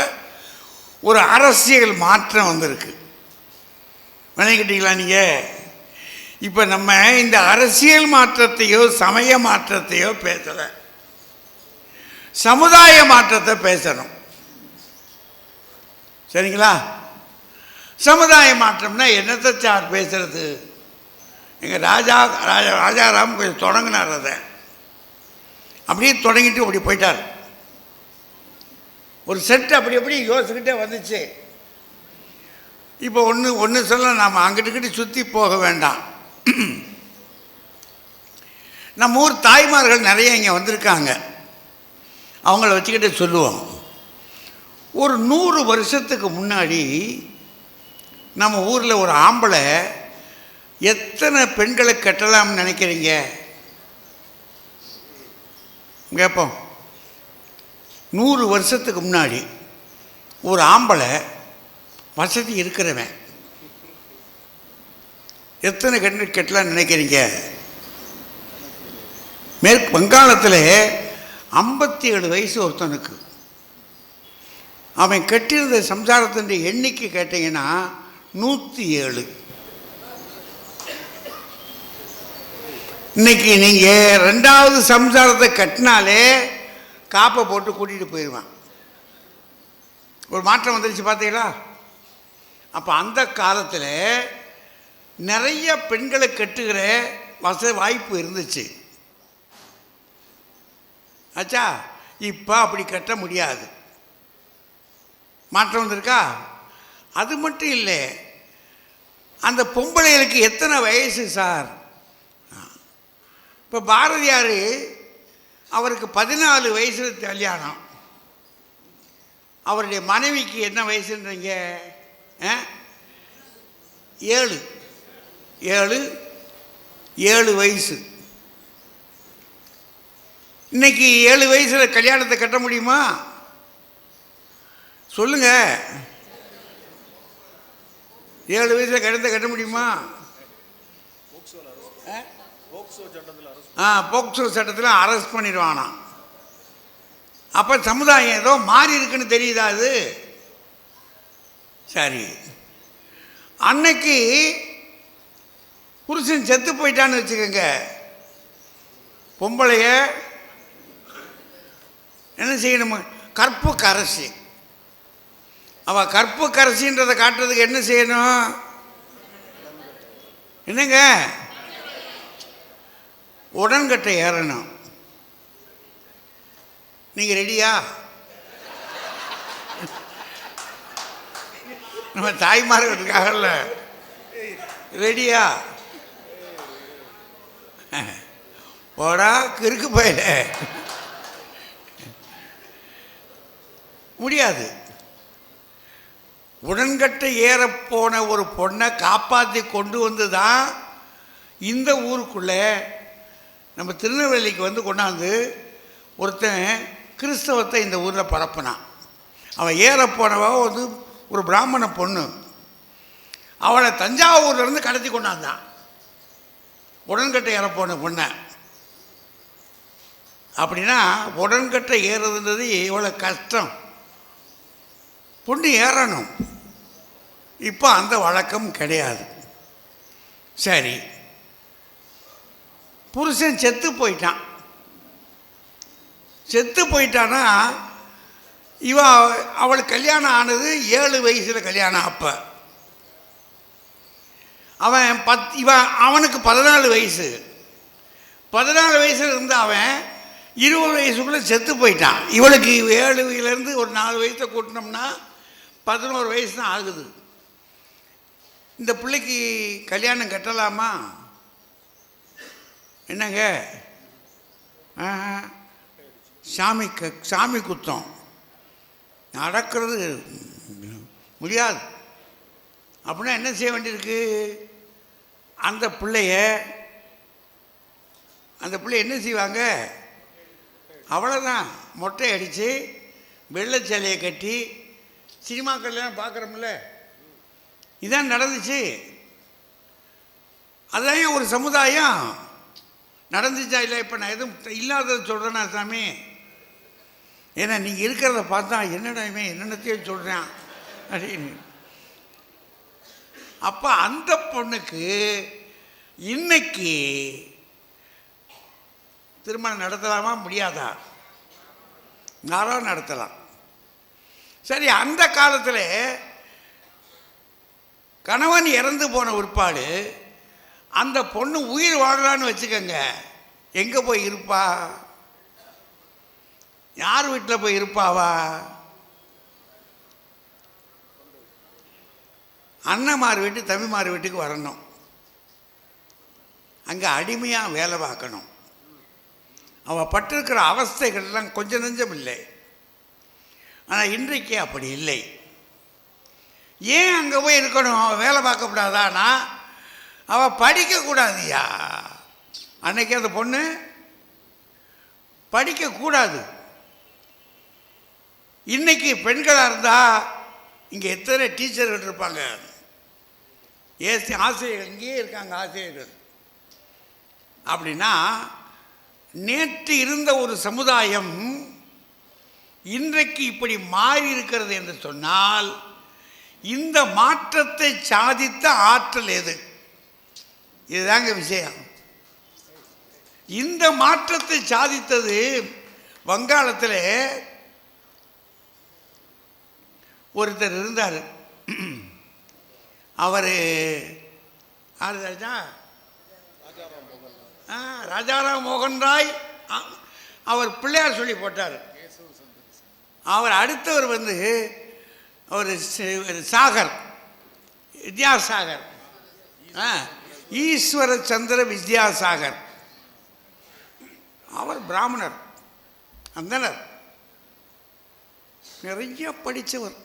ஒரு அரசியல் மாற்றம் வந்திருக்கு. நினைக்கிட்டீங்களா நீங்கள்? இப்போ நம்ம இந்த அரசியல் மாற்றத்தையோ சமய மாற்றத்தையோ பேசலை, சமுதாய மாற்றத்தை பேசணும். சரிங்களா? சமுதாய மாற்றம்னா என்னத்தை சார் பேசுறது? எங்கள் ராஜாராம் கொஞ்சம் தொடங்கினார், அதை அப்படியே தொடங்கிட்டு அப்படி போயிட்டார். ஒரு செட்டு அப்படி யோசிச்சுக்கிட்டே வந்துச்சு. இப்போ ஒன்று சொல்ல, நாம் அங்கிட்டு சுற்றி போக வேண்டாம். நம்ம ஊர் தாய்மார்கள் நிறைய இங்கே வந்திருக்காங்க, அவங்கள வச்சுக்கிட்டே சொல்லுவோம். ஒரு 100 வருஷத்துக்கு முன்னாடி நம்ம ஊரில் ஒரு ஆம்பளை எத்தனை பெண்களை கட்டலாம்னு நினைக்கிறீங்க? கேட்போம். 100 வருஷத்துக்கு முன்னாடி ஒரு ஆம்பளை வசதி இருக்கிறவன் எத்தனை கட்டலாம்னு நினைக்கிறீங்க? மேற்கு வங்காளத்தில் 57 வயசு ஒருத்தனுக்கு. அவன் கட்டியிருந்த சம்சாரத்தின் எண்ணிக்கை கேட்டீங்கன்னா 107. இன்னைக்கு நீங்கள் 2வது சம்சாரத்தை கட்டினாலே காப்பை போட்டு கூட்டிகிட்டு போயிடுவான். ஒரு மாற்றம் வந்துருச்சு, பார்த்தீங்களா? அப்போ அந்த காலத்தில் நிறைய பெண்களை கட்டுகிற வாய்ப்பு இருந்துச்சு. ஆச்சா? இப்போ அப்படி கட்ட முடியாது. மாற்றம் வந்திருக்கா? அது மட்டும் இல்லை, அந்த பொம்பளைகளுக்கு எத்தனை வயசு சார்? இப்போ பாரதியார் அவருக்கு 14 வயசில் கல்யாணம். அவருடைய மனைவிக்கு என்ன வயசுன்றீங்க? 7 வயசு. இன்னைக்கு 7 வயசில் கல்யாணத்தை கட்ட முடியுமா? சொல்லுங்க. 7 வயசில் கல்யாணத்தை கட்ட முடியுமா? போக்சோ சட்டத்தில் அரெஸ்ட் பண்ணிடுவானா? அப்போ சமுதாயம் ஏதோ மாறி இருக்குன்னு தெரியுதா? அது சரி. அன்னைக்கு புருஷன் செத்து போயிட்டான்னு வச்சுக்கோங்க, பொம்பளைய என்ன செய்யணும்? கற்பு கரசி. அவள் கற்பு கரசின்றதை காட்டுறதுக்கு என்ன செய்யணும்? என்னங்க? உடன்கட்டை ஏறணும். நீங்கள் ரெடியா? நம்ம தாய்மார்கள் இருக்காங்கல்ல, ரெடியா? போடா கிறுக்கு போயில முடியாது. உடன்கட்டை ஏறப்போன ஒரு பொண்ணை காப்பாற்றி கொண்டு வந்து தான் இந்த ஊருக்குள்ளே நம்ம திருநெல்வேலிக்கு வந்து கொண்டாந்து ஒருத்தன் கிறிஸ்தவத்தை இந்த ஊரில் பரப்பினான். அவன் ஏறப்போனவ வந்து ஒரு பிராமண பொண்ணு, அவளை தஞ்சாவூர்லேருந்து கடத்தி கொண்டாந்தான். உடன்கட்டை ஏறப்போன பொண்ணை அப்படின்னா உடன்கட்டை ஏறுறதுன்றது எவ்வளோ கஷ்டம், பொண்ணு ஏறணும். இப்போ அந்த வழக்கம் கிடையாது. சரி, புருஷன் செத்து போயிட்டான். செத்து போயிட்டான்னா அவளுக்கு கல்யாணம் ஆனது 7 வயசில் கல்யாணம். அப்போ அவனுக்கு 14 வயசு. 14 வயசில் இருந்து அவன் 20 வயசுக்குள்ளே செத்து போயிட்டான். இவளுக்கு 7 வயசுலேருந்து ஒரு 4 வயசை கூட்டினோம்னா 11 வயசு தான் ஆகுது. இந்த பிள்ளைக்கு கல்யாணம் கட்டலாமா? என்னங்க, சாமி குத்தம் நடக்கிறது முடியாது. அப்படின்னா என்ன செய்ய வேண்டியிருக்கு? அந்த பிள்ளைய என்ன செய்வாங்க? அவ்வளோதான், மொட்டை அடித்து வெள்ளை சேலையை கட்டி சினிமாக்கள்லாம் பார்க்குறோம்ல, இதான் நடந்துச்சு. அதுதான் ஒரு சமுதாயம். நடந்துச்சா இல்லை? இப்போ நான் எதுவும் இல்லாததை சொல்கிறேன்னா சாமி, ஏன்னா நீங்கள் இருக்கிறத பார்த்தா என்னடாமே என்னென்னத்தையும் சொல்கிறேன் அப்படின்னு. அப்போ அந்த பொண்ணுக்கு இன்னைக்கு திருமணம் நடத்தலாமா முடியாதா? யாரும் நடத்தலாம். சரி, அந்த காலத்தில் கணவன் இறந்து போன ஒருபாடு அந்த பொண்ணு உயிர் வாழலான்னு வச்சுக்கோங்க, எங்கே போய் இருப்பா? யார் வீட்டில் போய் இருப்பாவா? அண்ணன்மார் வீட்டு தம்பிமார் வீட்டுக்கு வரணும். அங்கே அடிமையாக வேலை பார்க்கணும். அவள் பட்டிருக்கிற அவஸ்தைகள்லாம் கொஞ்சம் நெஞ்சம் இல்லை. ஆனால் இன்றைக்கு அப்படி இல்லை. ஏன் அங்கே போய் இருக்கணும்? அவள் வேலை பார்க்கக்கூடாதானா? அவள் படிக்கக்கூடாதுயா. அன்னைக்கு அந்த பொண்ணு படிக்கக்கூடாது. இன்னைக்கு பெண்களாக இருந்தால் இங்கே எத்தனை டீச்சர்கள் இருப்பாங்க, ஆசிரியர்கள் இங்கேயே இருக்காங்க ஆசிரியர்கள். அப்படின்னா நேற்று இருந்த ஒரு சமுதாயம் இன்றைக்கு இப்படி மாறி இருக்கிறது என்று சொன்னால், இந்த மாற்றத்தை சாதித்த ஆற்றல் எது? இதுதாங்க விஷயம். இந்த மாற்றத்தை சாதித்தது வங்காளத்தில் ஒருத்தர் இருந்தார். அவர் ராஜாராம் மோகன் ராய். அவர் பிள்ளையார் சொல்லி போட்டார். அவர் அடுத்தவர் ஒரு சாகர், வித்யாசாகர், ஈஸ்வர சந்திர வித்யாசாகர். அவர் பிராமணர், அந்தனர், நிறைய படித்தவர்,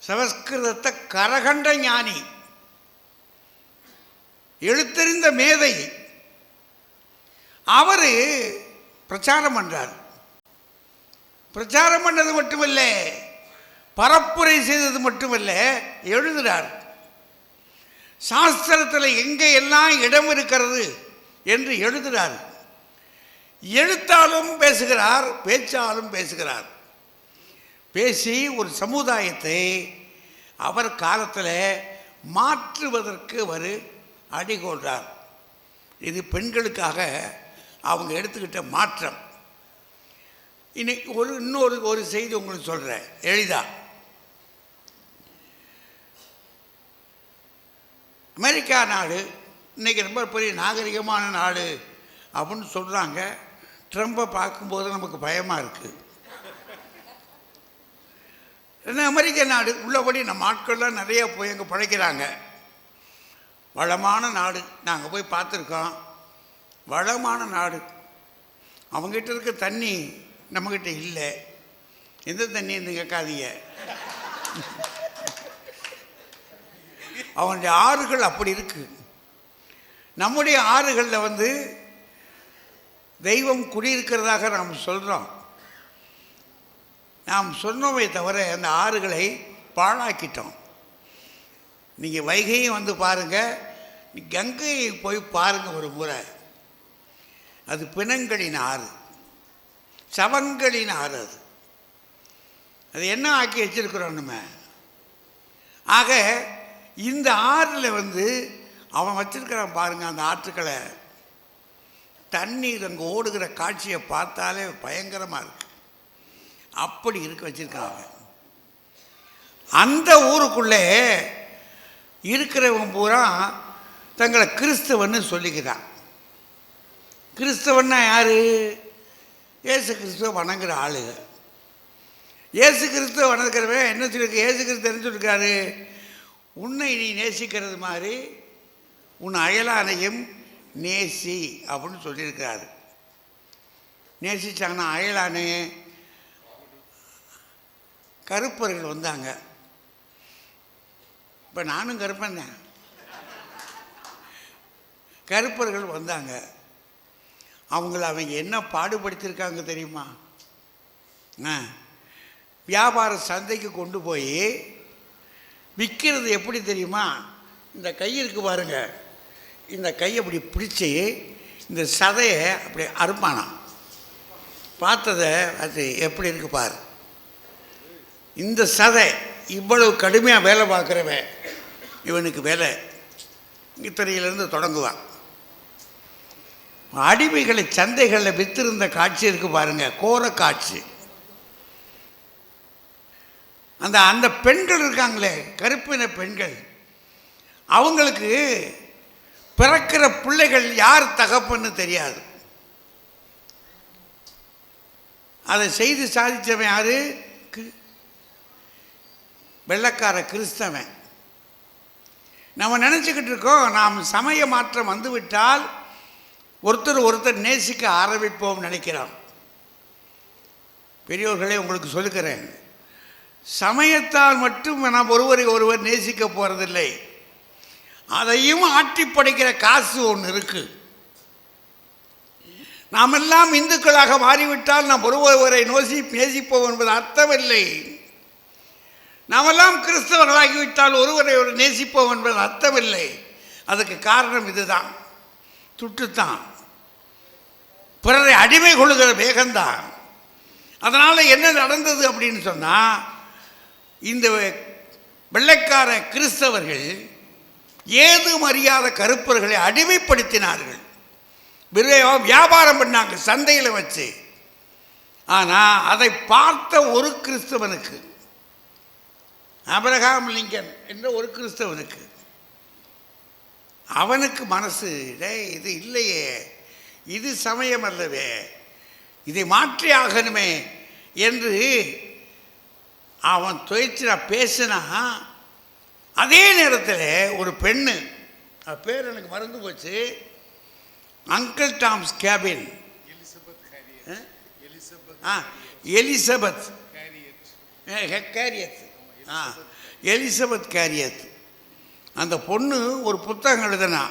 சமஸ்கிருதத்தை கரகண்ட ஞானி, எழுத்தறிந்த மேதை. அவர் பிரச்சாரம் பண்றார். பிரச்சாரம் பண்ணது மட்டுமல்ல, பரப்புரை செய்தது மட்டுமல்ல, எழுதுகிறார். சாஸ்திரத்தில் எங்கே எல்லாம் இடம் இருக்கிறது என்று எழுதுகிறார். எழுத்தாலும் பேசுகிறார், பேச்சாலும் பேசுகிறார். பேசி ஒரு சமுதாயத்தை அவர் காலத்தில் மாற்றுவதற்கு அவர் அடிகோள்றார். இது பெண்களுக்காக அவங்க எடுத்துக்கிட்ட மாற்றம். இன்னைக்கு இன்னொரு செய்தி உங்களுக்கு சொல்கிறேன் எளிதா. அமெரிக்கா நாடு இன்றைக்கி ரொம்ப பெரிய நாகரிகமான நாடு அப்படின்னு சொல்கிறாங்க. ட்ரம்பை பார்க்கும்போது நமக்கு பயமாக இருக்குது. ஏன்னா அமெரிக்க நாடு உள்ளபடி நம்ம ஆட்கள்லாம் நிறைய போய் அங்கே பழைக்கிறாங்க. வளமான நாடு, நாங்கள் போய் பார்த்துருக்கோம். வளமான நாடு. அவங்ககிட்ட இருக்க தண்ணி நம்மக்கிட்ட இல்லை. எந்த தண்ணி இருந்து கேட்காதீங்க. அவனுடைய ஆறுகள் அப்படி இருக்கு. நம்முடைய ஆறுகளில் தெய்வம் குடியிருக்கிறதாக நாம் சொல்கிறோம். நாம் சொன்னோமே தவிர அந்த ஆறுகளை பாழாக்கிட்டோம். நீங்கள் வைகையும் பாருங்கள், கங்கையை போய் பாருங்கள் ஒரு முறை. அது பிணங்களின் ஆறு, சவங்களின் ஆறு. அது என்ன ஆக்கி வச்சிருக்கிறோம் நம்ம. ஆக இந்த ஆறில் அவன் வச்சிருக்கிறான் பாருங்க, அந்த ஆற்றுக்களை தண்ணீர் அங்கே ஓடுகிற காட்சியை பார்த்தாலே பயங்கரமாக இருக்கு. அப்படி இருக்க வச்சிருக்காங்க. அந்த ஊருக்குள்ளே இருக்கிறவங்க பூரா தங்களை கிறிஸ்தவன்னு சொல்லிக்கிறான். கிறிஸ்தவன்னா யாரு? இயேசு கிறிஸ்துவ வணங்குற ஆளுங்க. இயேசு கிறிஸ்துவ வணங்குறவன் என்ன சொல்லியிருக்கு? இயேசு கிறிஸ்து என்ன சொல்லியிருக்காரு? உன்னை நீ நேசிக்கிறது மாதிரி உன் அயலானையும் நேசி அப்படின்னு சொல்லியிருக்கிறாரு. நேசிச்சாங்கன்னா அயலானே கருப்பர்கள் வந்தாங்க. இப்போ நானும் கருப்பன் தான். கருப்பர்கள் வந்தாங்க. அவங்க என்ன பாடுபடுத்தியிருக்காங்க தெரியுமா? வியாபார சந்தைக்கு கொண்டு போய் விற்கிறது எப்படி தெரியுமா? இந்த கை இருக்கு பாருங்க, இந்த கையை அப்படி பிடிச்சி இந்த சதையை அப்படி அறுப்பானான். பார்த்ததை அது எப்படி இருக்கு பாரு. இந்த சதை இவ்வளவு கடுமையாக வேலை பார்க்குறவன் இவனுக்கு வேலை இத்தனையிலேருந்து தொடங்குவான். அடிமைகளை சந்தைகளில் வித்திருந்த காட்சி இருக்கு பாருங்க, கோர காட்சி. அந்த பெண்கள் இருக்காங்களே, கருப்பின பெண்கள், அவங்களுக்கு பிறக்கிற பிள்ளைகள் யார் தகப்பன்னு தெரியாது. அதை செய்து சாதித்தவன் யாரு? வெள்ளைக்கார கிறிஸ்தவன். நம்ம நினச்சிக்கிட்டு இருக்கோம் நாம் சமய மாற்றம் வந்துவிட்டால் ஒருத்தர் நேசிக்க ஆரம்பிப்போம் நினைக்கிறோம். பெரியோர்களே, உங்களுக்கு சொல்லுகிறேன், சமயத்தால் மட்டும் நாம் ஒருவர் நேசிக்க போகிறதில்லை. அதையும் ஆட்டி படைக்கிற காசு ஒன்று இருக்கு. நாம் எல்லாம் இந்துக்களாக மாறிவிட்டால் நாம் ஒருவரை நேசிப்போம் என்பது அர்த்தமில்லை. நாமெல்லாம் கிறிஸ்தவர்களாகிவிட்டால் ஒருவரை நேசிப்போம் என்பது அர்த்தமில்லை. அதுக்கு காரணம் இதுதான், துட்டுத்தான், பிறரை அடிமை கொள்ளுகிற வேகம்தான். அதனால் என்ன நடந்தது அப்படின்னு சொன்னால், இந்த வெள்ளைக்கார கிறிஸ்தவர்கள் ஏதும் அறியாத கருப்பர்களை அடிமைப்படுத்தினார்கள். வியாபாரம் பண்ணாங்க சந்தையில் வச்சு. ஆனால் அதை பார்த்த ஒரு கிறிஸ்தவனுக்கு, ஆபிரகாம் லிங்கன் என்ற ஒரு கிறிஸ்தவனுக்கு, அவனுக்கு மனசு, இது இல்லையே, இது சமயம் அல்லவே, இதை மாற்றி ஆகணுமே என்று அவன் துவைச்சு பேசினா, அதே நேரத்தில் ஒரு பெண்ணு, பேர் எனக்கு மறந்து போச்சு, அங்கிள் டாம்ஸ் கேபின், எலிசபெத் கேரியத், எலிசபெத் கேரியத். அந்த பொண்ணு ஒரு புத்தகம் எழுதினா,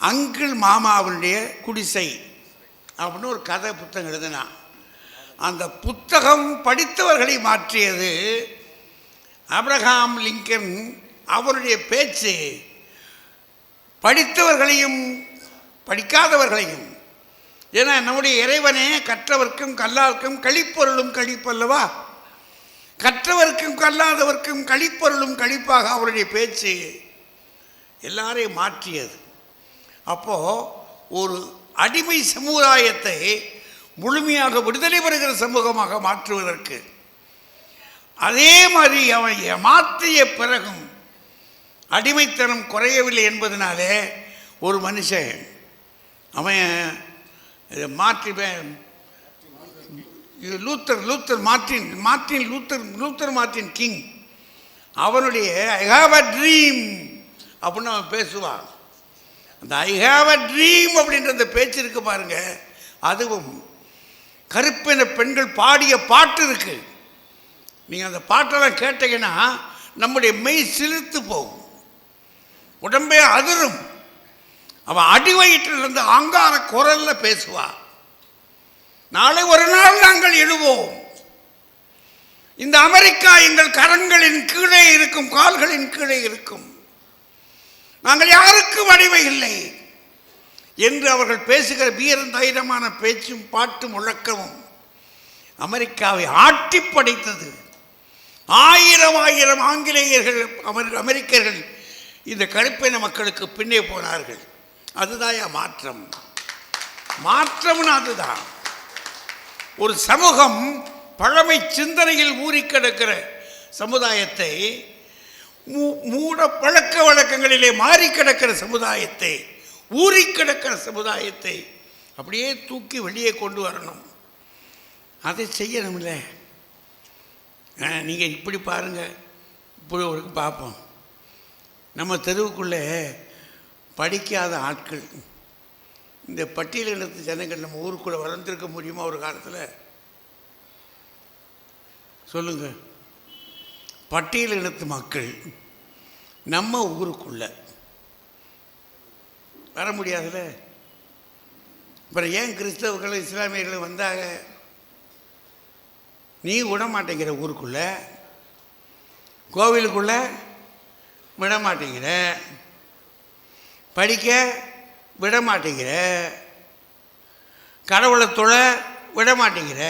அங்கிள் மாமாவுடைய குடிசை அப்படின்னு ஒரு கதை புத்தகம் எழுதினா. அந்த புத்தகம் படித்தவர்களை மாற்றியது. ஆபிரகாம் லிங்கன் அவருடைய பேச்சு படித்தவர்களையும் படிக்காதவர்களையும், ஏன்னா நம்முடைய இறைவனே கற்றவர்க்கும் கல்லார்க்கும் கழிப்பொருளும் கழிப்பல்லவா, கற்றவர்க்கும் கல்லாதவர்க்கும் கழிப்பொருளும் கழிப்பாக அவருடைய பேச்சு எல்லாரையும் மாற்றியது. அப்போது ஒரு அடிமை சமுதாயத்தை முழுமையாக விடுதலை பெறுகிற சமூகமாக மாற்றுவதற்கு, அதே மாதிரி அவன் மாற்றிய பிறகும் அடிமைத்தனம் குறையவில்லை என்பதனாலே ஒரு மனுஷன் அவன் மாற்றி லூத்தர் மார்ட்டின் கிங், அவனுடைய ஐ ஹாவ் அ ட்ரீம் அப்படின்னு அவன் பேசுவான். அந்த ஐ ஹாவ் அ ட்ரீம் அப்படின்ற அந்த பேச்சு இருக்கு பாருங்க, அதுவும் கருப்பின பெண்கள் பாடிய பாட்டு இருக்கு. நீங்கள் அந்த பாட்டெல்லாம் கேட்டீங்கன்னா நம்முடைய மெய் சிலிர்த்து போகும், உடம்பே அதிரும். அவன் அடி வயிற்றிலிருந்து ஆங்கார குரல்ல பேசுவா. நாளை ஒரு நாள் நாங்கள் எழுவோம், இந்த அமெரிக்கா எங்கள் கரங்களின் கீழே இருக்கும், கால்களின் கீழே இருக்கும். நாங்கள் யாருக்கும் அடிமை இல்லை என்று அவர்கள் பேசுகிற வீரன் தைரியமான பேச்சும் பாட்டு முழக்கமும் அமெரிக்காவை ஆட்டி படைத்தது. ஆயிரம் ஆயிரம் ஆங்கிலேயர்கள் அமெரிக்கர்கள் இந்த கருப்பின மக்களுக்கு பின்னே போனார்கள். அதுதான் மாற்றம். மாற்றம்னு அதுதான். ஒரு சமூகம் பழமை சிந்தனையில் ஊறி கிடக்கிற சமுதாயத்தை, மூட பழக்க வழக்கங்களிலே மாறி கிடக்கிற சமுதாயத்தை, ஊறி கிடக்கிற சமுதாயத்தை அப்படியே தூக்கி வெளியே கொண்டு வரணும். அதை செய்யணும்ல. நீங்கள் இப்படி பாருங்கள், இப்படி ஒரு பார்ப்போம். நம்ம தெருவுக்குள்ளே படிக்காத ஆட்கள், இந்த பட்டியலினத்து ஜனங்கள் நம்ம ஊருக்குள்ளே வளர்ந்துருக்க முடியுமா ஒரு காலத்தில்? சொல்லுங்கள். பட்டியலினத்து மக்கள் நம்ம ஊருக்குள்ளே வர முடியாதுல்ல. அப்புறம் ஏன் கிறிஸ்தவர்களும் இஸ்லாமியர்களும் வந்தாங்க? நீ விட மாட்டேங்கிற ஊருக்குள்ள, கோவிலுக்குள்ள விட மாட்டேங்கிற, படிக்க விட மாட்டேங்கிற, கடவுளை தொழ விட மாட்டேங்கிற,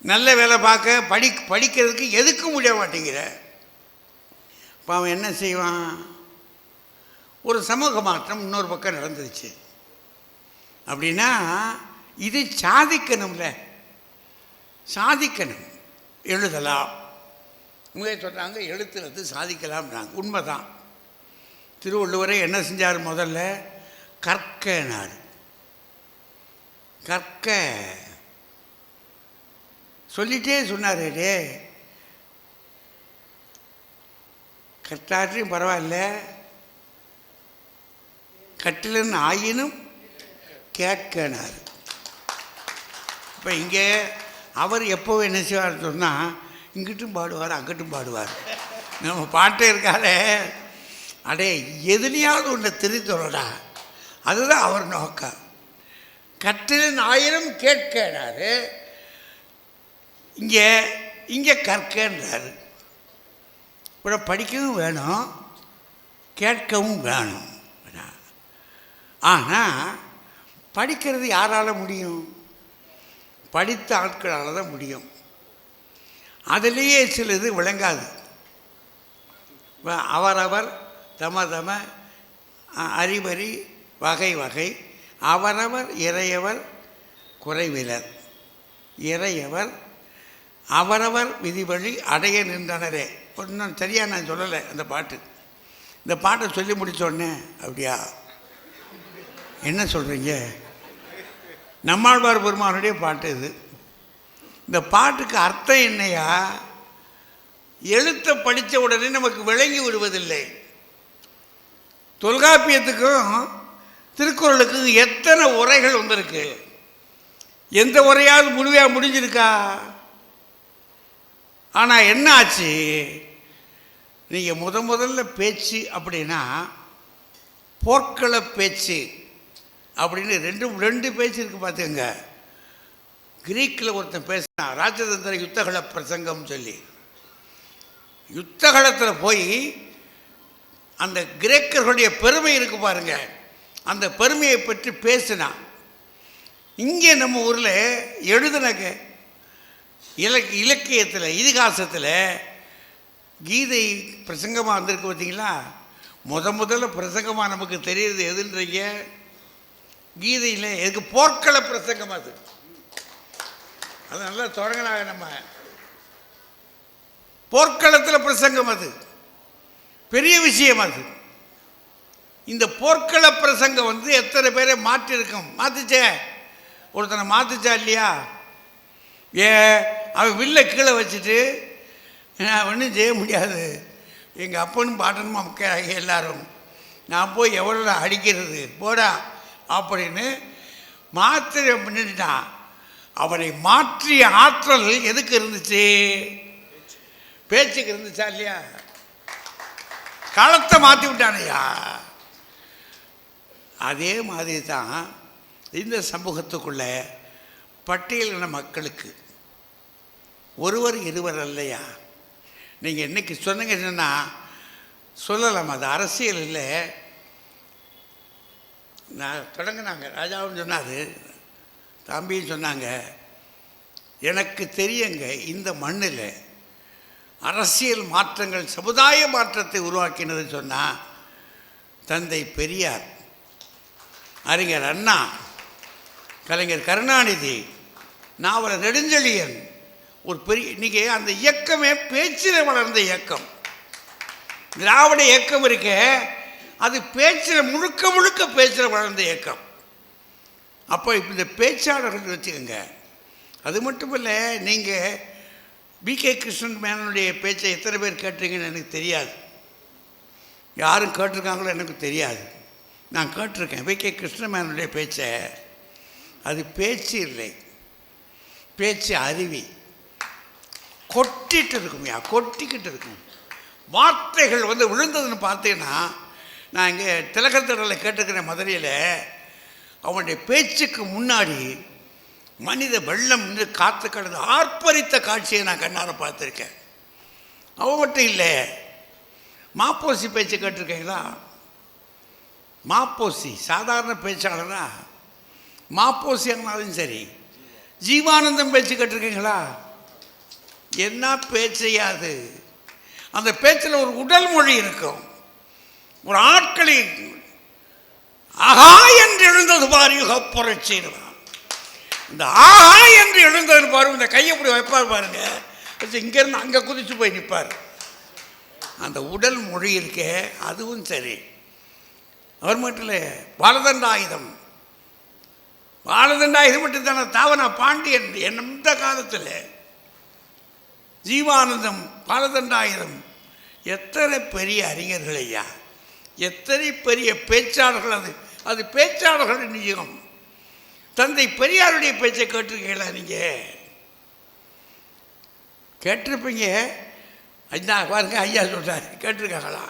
நல்ல வேலை பார்க்க படிக்கிறதுக்கு எதுக்கும் முடிய மாட்டேங்கிற. இப்போ அவன் என்ன செய்வான்? ஒரு சமூக மாற்றம் இன்னொரு பக்கம் நடந்துருச்சு அப்படின்னா இது சாதிக்கணும்ல. சாதிக்கணும். எழுதலாம். உங்களே சொல்கிறாங்க எழுத்துறது சாதிக்கலாம்ன்றாங்க. உண்மைதான். திருவள்ளுவரை என்ன செஞ்சார்? முதல்ல கற்கனார். கற்க சொல்லிட்டே சொன்னார். டே கற்றாற்றையும் பரவாயில்ல, கட்டிலன் ஆயினும் கேட்கனார். இப்போ இங்கே அவர் எப்போ என்ன செய்வார் சொன்னால், இங்கிட்டும் பாடுவார் அங்கிட்டும் பாடுவார். நம்ம பாட்டே இருக்காலே, அடே எதுலையாவது ஒன்று தெரிவித்தோடா, அதுதான் அவர் நோக்கம். கற்றிலின் ஆயிரம் கேட்கிறாரு, இங்கே கற்கன்றார். இப்போ படிக்கவும் வேணும், கேட்கவும் வேணும். ஆனால் படிக்கிறது யாரால் முடியும்? படித்த ஆட்களால் தான் முடியும். அதிலேயே சிலது விளங்காது. அவரவர் தம தம அறிவறி வகை வகை அவரவர் இறையவர் குறைவிலர் இறையவர் அவரவர் விதிவழி அடைய நின்றனரே. இன்னும் சரியாக நான் சொல்லலை அந்த பாட்டு. இந்த பாட்டை சொல்லி முடித்தோடனே அப்படியா என்ன சொல்கிறீங்க? நம்மாழ்வார் பெருமானுடைய பாட்டு இது. இந்த பாட்டுக்கு அர்த்தம் என்னையா? எழுத்தை படித்த உடனே நமக்கு விளங்கி விடுவதில்லை. தொல்காப்பியத்துக்கும் திருக்குறளுக்கும் எத்தனை உரைகள் வந்திருக்கு? எந்த உரையாவது முழுமையாக முடிஞ்சிருக்கா? ஆனால் என்ன ஆச்சு? நீங்கள் முதல்ல பேச்சு அப்படின்னா போர்க்கள பேச்சு அப்படின்னு ரெண்டு பேச்சு இருக்குது பார்த்துங்க. கிரீக்கில் ஒருத்தன் பேசினா, ராஜதந்திர யுத்தகல பிரசங்கம் சொல்லி, யுத்தகலத்தில் போய் அந்த கிரேக்கர்களுடைய பெருமை இருக்கு பாருங்க, அந்த பெருமையை பற்றி பேசினான். இங்கே நம்ம ஊரில் எழுதினக்க இலக்கியத்தில் இதிகாசத்தில் கீதை பிரசங்கமாக வந்திருக்கு பார்த்தீங்களா? முதல்ல பிரசங்கமாக நமக்கு தெரியுது எதுன்றீங்க? கீதையில் எதுக்கு போர்க்கள பிரசங்கம். அது நல்லா தொடங்கினாங்க. நம்ம போர்க்களத்தில் பிரசங்கம், அது பெரிய விஷயம். அது இந்த போர்க்கள பிரசங்கம் எத்தனை பேரை மாற்றிருக்கும்? மாற்றுச்சே. ஒருத்தனை மாற்றுச்சா இல்லையா? அவன் வில்ல கீழே வச்சுட்டு நான் ஒன்றும் செய்ய முடியாது, எங்கள் அப்பனும் பாட்டனும் மக்கள் எல்லாரும், நான் போய் எவ்வளோ அடிக்கிறது போடா அப்படின்னு மாத்திரை பண்ணிட்டான். அவனை மாற்றிய ஆற்றல் எதுக்கு இருந்துச்சு? பேச்சுக்கு இருந்துச்சா இல்லையா? காலத்தை மாற்றி விட்டானையா. அதே மாதிரி தான் இந்த சமூகத்துக்குள்ள பட்டியலின மக்களுக்கு ஒருவர் இருவர் இல்லையா? நீங்கள் இன்னைக்கு சொன்னீங்க என்னென்னா, சொல்லலாம். அது அரசியல் இல்லை. நான் தொடங்கினாங்க, ராஜாவும் சொன்னார், தம்பியும் சொன்னாங்க, எனக்கு தெரியுங்க இந்த மண்ணில் அரசியல் மாற்றங்கள் சமுதாய மாற்றத்தை உருவாக்கினது சொன்னால் தந்தை பெரியார், அறிஞர் அண்ணா, கலைஞர் கருணாநிதி, நாவலர் நெடுஞ்செழியன். ஒரு பெரிய இன்றைக்கி அந்த இயக்கமே பேச்சில் வளர்ந்த இயக்கம். திராவிட இயக்கம் இருக்க அது பேச்சில் முழுக்க முழுக்க பேச்சில் வளர்ந்த இயக்கம். அப்போ இப்போ இந்த பேச்சாளர்கள் வச்சுக்கோங்க. அது மட்டும் இல்லை, நீங்கள் B.K. கிருஷ்ணன் மேனனுடைய பேச்சை எத்தனை பேர் கேட்டிருக்கீங்கன்னு எனக்கு தெரியாது. யாரும் கேட்டிருக்காங்களோ எனக்கு தெரியாது. நான் கேட்டிருக்கேன் B.K. கிருஷ்ணன் மேனனுடைய பேச்சை. அது பேச்சு இல்லை, பேச்சு அருவி. கொட்டிட்டு இருக்கும்யா, கொட்டிக்கிட்டு இருக்கும். வார்த்தைகள் விழுந்ததுன்னு பார்த்தீங்கன்னா, நான் இங்கே திலகத்திடலை கேட்டிருக்கிறேன் மதுரையில். அவனுடைய பேச்சுக்கு முன்னாடி மனித வெள்ளம் நின்று காத்து கடந்து ஆர்ப்பரித்த காட்சியை நான் கண்ணார பார்த்துருக்கேன். அவன் மட்டும் இல்லை, மாப்போசி பேச்சு கேட்டிருக்கீங்களா? மாப்போசி சாதாரண பேச்சாளரா? மாப்போசி ஆனாலும் சரி. ஜீவானந்தம் பேச்சு கேட்டிருக்கீங்களா? என்ன பேச்சையாது! அந்த பேச்சில் ஒரு உடல் மொழி இருக்கும். ஒரு ஆட்களை ஆஹா என்று எழுந்தது பாரு புரட்சிடுவான். இந்த ஆஹா என்று எழுந்தது பாரு, இந்த கையை இப்படி வைப்பார் பாருங்க, இங்கேருந்து அங்கே குதிச்சு போய் நிற்பார். அந்த உடல் மொழி இருக்கே, அதுவும் சரி. அவர் மட்டும் இல்லை, பாலதண்டாயுதம் மட்டும் தானே. தாவனா பாண்டியன் எந்த காலத்தில், ஜீவானந்தம், பாலதண்டாயுதம், எத்தனை பெரிய அறிஞர்கள் ஐயா, எத்தனை பெரிய பேச்சாளர்கள். அது பேச்சாளர்கள் நிஜம். தந்தை பெரியாருடைய பேச்சை கேட்டிருக்கீங்களா? நீங்கள் கேட்டிருப்பீங்க. ஐயா பாருங்க, ஐயா சொல்கிறார், கேட்டிருக்காங்களா?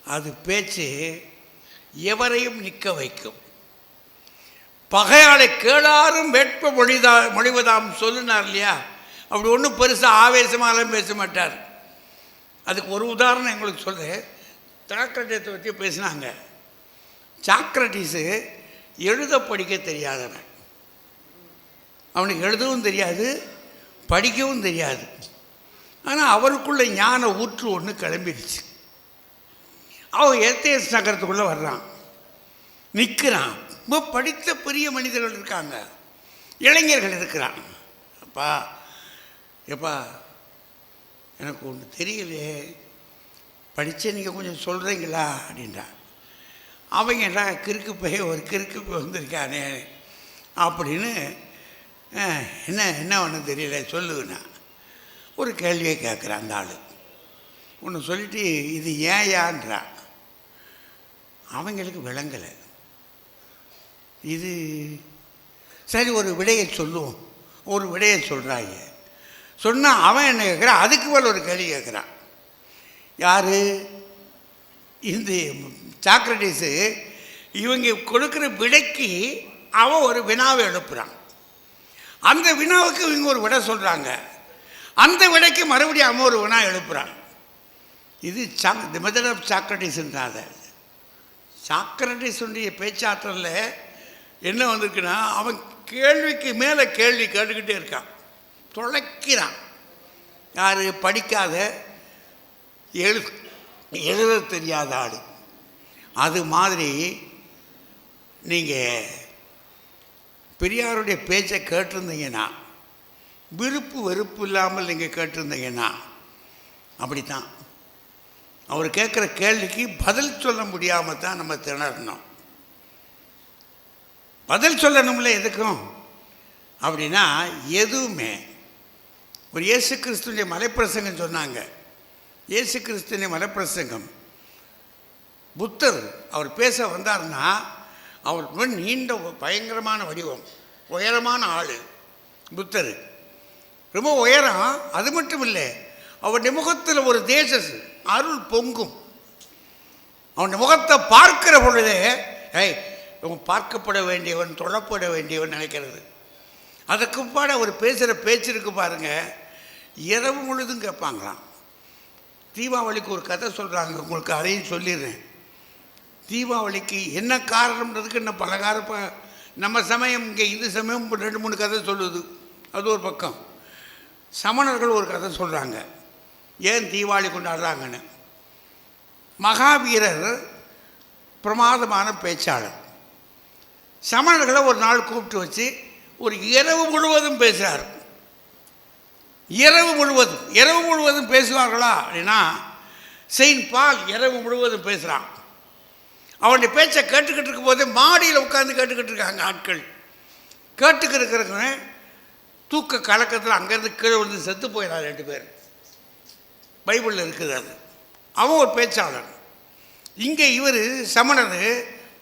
அது பேச்சு எவரையும் நிற்க வைக்கும். பகையாளை கேளாரும் வேட்ப மொழிவதாம் சொல்லுனார் இல்லையா? அப்படி ஒன்றும் பெருசாக ஆவேசமாலாம் பேச மாட்டார். அதுக்கு ஒரு உதாரணம் எங்களுக்கு சொல்லு. சாக்ரட்டிஸை பற்றி பேசினாங்க. சாக்ரட்டிஸு எழுத படிக்க தெரியாதவன். அவனுக்கு எழுதவும் தெரியாது, படிக்கவும் தெரியாது. ஆனால் அவருக்குள்ள ஞான ஊற்று ஒன்று கிளம்பிடுச்சு. அவன் ஏத்தேஸ் நகரத்துக்குள்ளே வர்றான், நிற்கிறான். ரொம்ப படித்த பெரிய மனிதர்கள் இருக்காங்க, இளைஞர்கள் இருக்கிறான். அப்பா எப்பா எனக்கு ஒன்று தெரியலையே, படித்த நீங்கள் கொஞ்சம் சொல்கிறீங்களா அப்படின்றான். அவங்க எல்லாம் கிறுக்கு போய் ஒரு கிறுக்கு போய் வந்திருக்கானே அப்படின்னு, என்ன ஒன்று தெரியல சொல்லுவேண்ணா. ஒரு கேள்வியை கேட்குறான் அந்த ஆள். ஒன்று சொல்லிட்டு இது ஏன் யான்றான். அவங்களுக்கு விளங்கலை. இது சரி, ஒரு விடையை சொல்லுவோம். ஒரு விடையை சொல்கிறாங்க. சொன்னால் அவன் என்ன கேட்குறான், அதுக்கு மேலே ஒரு கேள்வி கேட்குறான். யார்? இந்த சாக்ரட்டிஸு. இவங்க கொடுக்குற விடைக்கு அவன் ஒரு வினாவை எழுப்புறான். அந்த வினாவுக்கு இவங்க ஒரு விடை சொல்கிறாங்க. அந்த விடைக்கு மறுபடியும் அவன் ஒரு வினா எழுப்புறான். இது தி மெத்தட் ஆஃப் சாக்ரட்டிஸ்ன்றாத. சாக்ரட்டிஸுடைய பேச்சாற்றலில் என்ன வந்திருக்குன்னா, அவன் கேள்விக்கு மேலே கேள்வி கேட்டுக்கிட்டே இருக்கான், தொலைக்கிறான். யார்? படிக்காத, எழுத தெரியாத ஆடு. அது மாதிரி நீங்கள் பெரியாருடைய பேச்சை கேட்டிருந்தீங்கன்னா, விருப்பு வெறுப்பு இல்லாமல் நீங்கள் கேட்டிருந்தீங்கன்னா அப்படித்தான். அவர் கேட்குற கேள்விக்கு பதில் சொல்ல முடியாமல் தான் நம்ம திணறணும். பதில் சொல்லணும்ல எதுக்கும் அப்படின்னா, எதுவுமே ஒரு இயேசு கிறிஸ்துடைய மலைப்பிரசங்கம் சொன்னாங்க. இயேசு கிறிஸ்துடைய மலைப்பிரசங்கம். புத்தர் அவர் பேச வந்தார்னா, அவர் நீண்ட பயங்கரமான வடிவம், உயரமான ஆள் புத்தர், ரொம்ப உயரம். அது மட்டும் இல்லை, அவருடைய முகத்தில் ஒரு தேச அருள் பொங்கும். அவனுடைய முகத்தை பார்க்கிற பொழுதே இவன் பார்க்கப்பட வேண்டியவன், தொழப்பட வேண்டியவன் நினைக்கிறது. அதுக்கு பாட அவர் பேசுகிற பேச்சு இருக்கு பாருங்க, இரவு முழுதும் கேட்பாங்களாம். தீபாவளிக்கு ஒரு கதை சொல்கிறாங்க, உங்களுக்கு அதையும் சொல்லிடுறேன். தீபாவளிக்கு என்ன காரணம்ன்றதுக்கு இன்னும் பலகார நம்ம சமயம் இங்கே இந்து சமயம் 2-3 கதை சொல்லுது, அது ஒரு பக்கம். சமணர்கள் ஒரு கதை சொல்கிறாங்க ஏன் தீபாவளி கொண்டாடுறாங்கன்னு. மகாவீரர் பிரமாதமான பேச்சாளர். சமணர்களை ஒரு நாள் கூப்பிட்டு வச்சு ஒரு இரவு முழுவதும் பேசுகிறார். இரவு முழுவதும் பேசுவார்களா அப்படின்னா செயின்ட் பால் இரவு முழுவதும் பேசுகிறான். அவனுடைய பேச்சை கேட்டுக்கிட்டு இருக்கும் போதே மாடியில் உட்காந்து கேட்டுக்கிட்டு இருக்காங்க ஆட்கள். கேட்டுக்கிட்டு இருக்கிறவங்க தூக்க கலக்கத்தில் அங்கேருந்து கீழே விழுந்து செத்து போயிடறான் 2 பேர். பைபிளில் இருக்குது அது. அவன் ஒரு பேச்சாளர். இங்கே இவர் சமணர்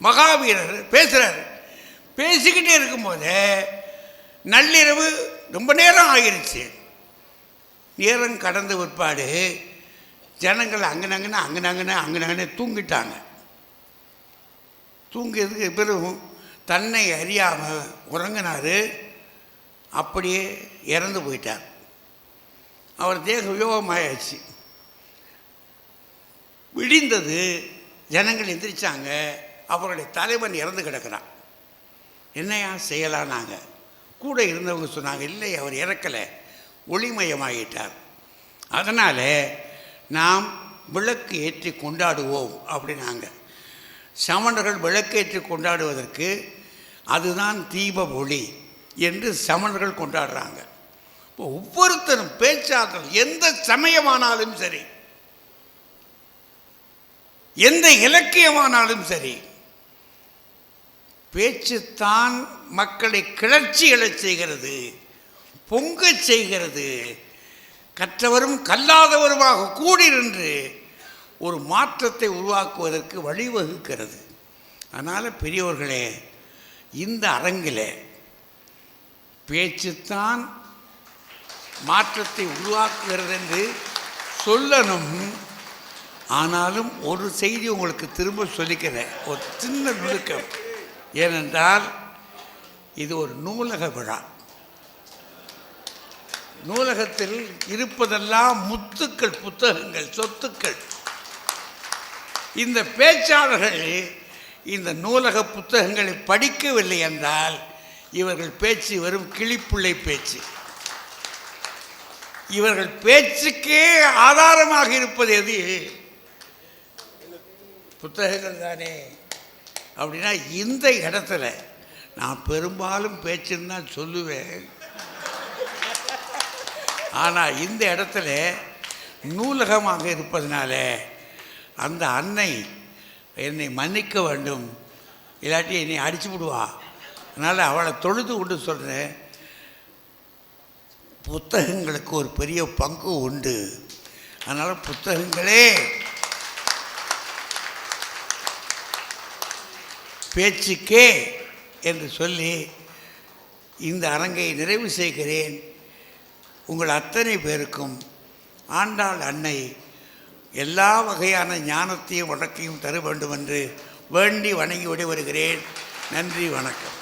மகாவீரர் பேசுகிறார். பேசிக்கிட்டே இருக்கும்போதே நள்ளிரவு ரொம்ப நேரம் ஆகிருச்சு. நேரம் கடந்த பிற்பாடு ஜனங்கள் அங்கனங்கன்னு தூங்கிட்டாங்க. தூங்கியதுக்கு பிறகும் தன்னை அறியாமல் உறங்கினார். அப்படியே இறந்து போயிட்டார். அவர் தேக வியோகமாயாச்சு. விடிந்தது, ஜனங்கள் எந்திரிச்சாங்க. அவருடைய தலைவன் இறந்து கிடக்கிறான். என்னையா செய்யலாம்? நாங்கள் கூட இருந்தவங்க சொன்னாங்க, இல்லை அவர் இறக்கலை, ஒளிமயமாகிட்டார். அதனால் நாம் விளக்கு ஏற்றி கொண்டாடுவோம் அப்படின்னாங்க. சமணர்கள் விளக்கேற்றி கொண்டாடுவதற்கு அதுதான் தீப ஒளி என்று சமணர்கள் கொண்டாடுறாங்க. இப்போ ஒவ்வொருத்தரும் பேச்சாற்றல், எந்த சமயமானாலும் சரி, எந்த இலக்கியமானாலும் சரி, பேச்சுத்தான் மக்களை கிளர்ச்சி எழச் செய்கிறது, பொங்கச் செய்கிறது. கற்றவரும் கல்லாதவருமாக கூடி நின்று ஒரு மாற்றத்தை உருவாக்குவதற்கு வழிவகுக்கிறது. அதனால் பெரியவர்களே, இந்த அரங்கில் பேச்சுத்தான் மாற்றத்தை உருவாக்குகிறது என்று சொல்லணும். ஆனாலும் ஒரு செய்தி உங்களுக்கு திரும்ப சொல்லிக்கிறேன், ஒரு சின்ன நுணுக்கம். ஏனென்றால் இது ஒரு நூலக விழா. நூலகத்தில் இருப்பதெல்லாம் முத்துக்கள், புத்தகங்கள், சொத்துக்கள். இந்த பேச்சாளர்கள் இந்த நூலக புத்தகங்களை படிக்கவில்லை என்றால் இவர்கள் பேச்சு வெறும் கிளிப்புள்ளை பேச்சு. இவர்கள் பேச்சுக்கே ஆதாரமாக இருப்பது எது? புத்தகங்கள் தானே. அப்படின்னா இந்த இடத்துல நான் பெரும்பாலும் பேச்சுன்னு தான் சொல்லுவேன். ஆனால் இந்த இடத்துல நூலகமாக இருப்பதனால அந்த அன்னை என்னை மன்னிக்க வேண்டும், இல்லாட்டி என்னை அடிச்சு விடுவா. அதனால் அவளை தொழுது கொண்டு சொல்கிறேன், புத்தகங்களுக்கு ஒரு பெரிய பங்கு உண்டு. அதனால் புத்தகங்களே பேச்சுக்கே என்று சொல்லி இந்த அரங்கை நிறைவு செய்கிறேன். உங்கள் அத்தனை பேருக்கும் ஆண்டாள் அன்னை எல்லா வகையான ஞானத்தையும் வழக்கையும் தர வேண்டும் என்று வேண்டி வணங்கி விடைபெறுகிறேன். நன்றி, வணக்கம்.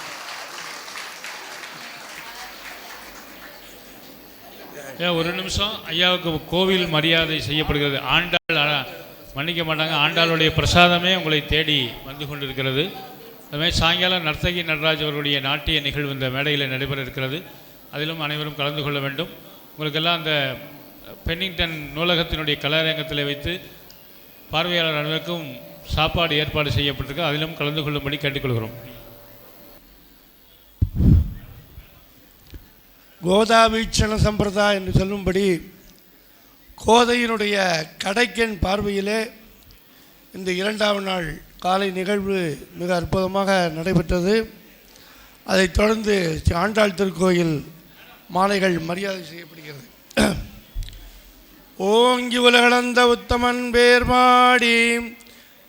ஒரு நிமிஷம், ஐயாவுக்கு கோவில் மரியாதை செய்யப்படுகிறது. ஆண்டாள் மன்னிக்க மாட்டாங்க. ஆண்டாளுடைய பிரசாதமே உங்களை தேடி வந்து கொண்டிருக்கிறது. அதுமாதிரி சாயங்காலம் நர்த்தகி நடராஜ் அவர்களுடைய நாட்டிய நிகழ்வு இந்த மேடையில் நடைபெற இருக்கிறது. அதிலும் அனைவரும் கலந்து கொள்ள வேண்டும். உங்களுக்கெல்லாம் அந்த பென்னிங்டன் நூலகத்தினுடைய கலையரங்கத்தில் வைத்து பார்வையாளர் அனைவருக்கும் சாப்பாடு ஏற்பாடு செய்யப்பட்டிருக்கு. அதிலும் கலந்து கொள்ளும்படி கேட்டுக்கொள்கிறோம். கோதாவீட்சண சம்பிரதா என்று சொல்லும்படி கோதையினுடைய கடைக்கண் பார்வையிலே இந்த 2ஆம் நாள் காலை நிகழ்வு மிக அற்புதமாக நடைபெற்றது. அதைத் தொடர்ந்து ஆண்டாள் திருக்கோயில் மாலைகள் மரியாதை செய்யப்படுகிறது. ஓங்கி உலகளந்த உத்தமன் பேர்மாடி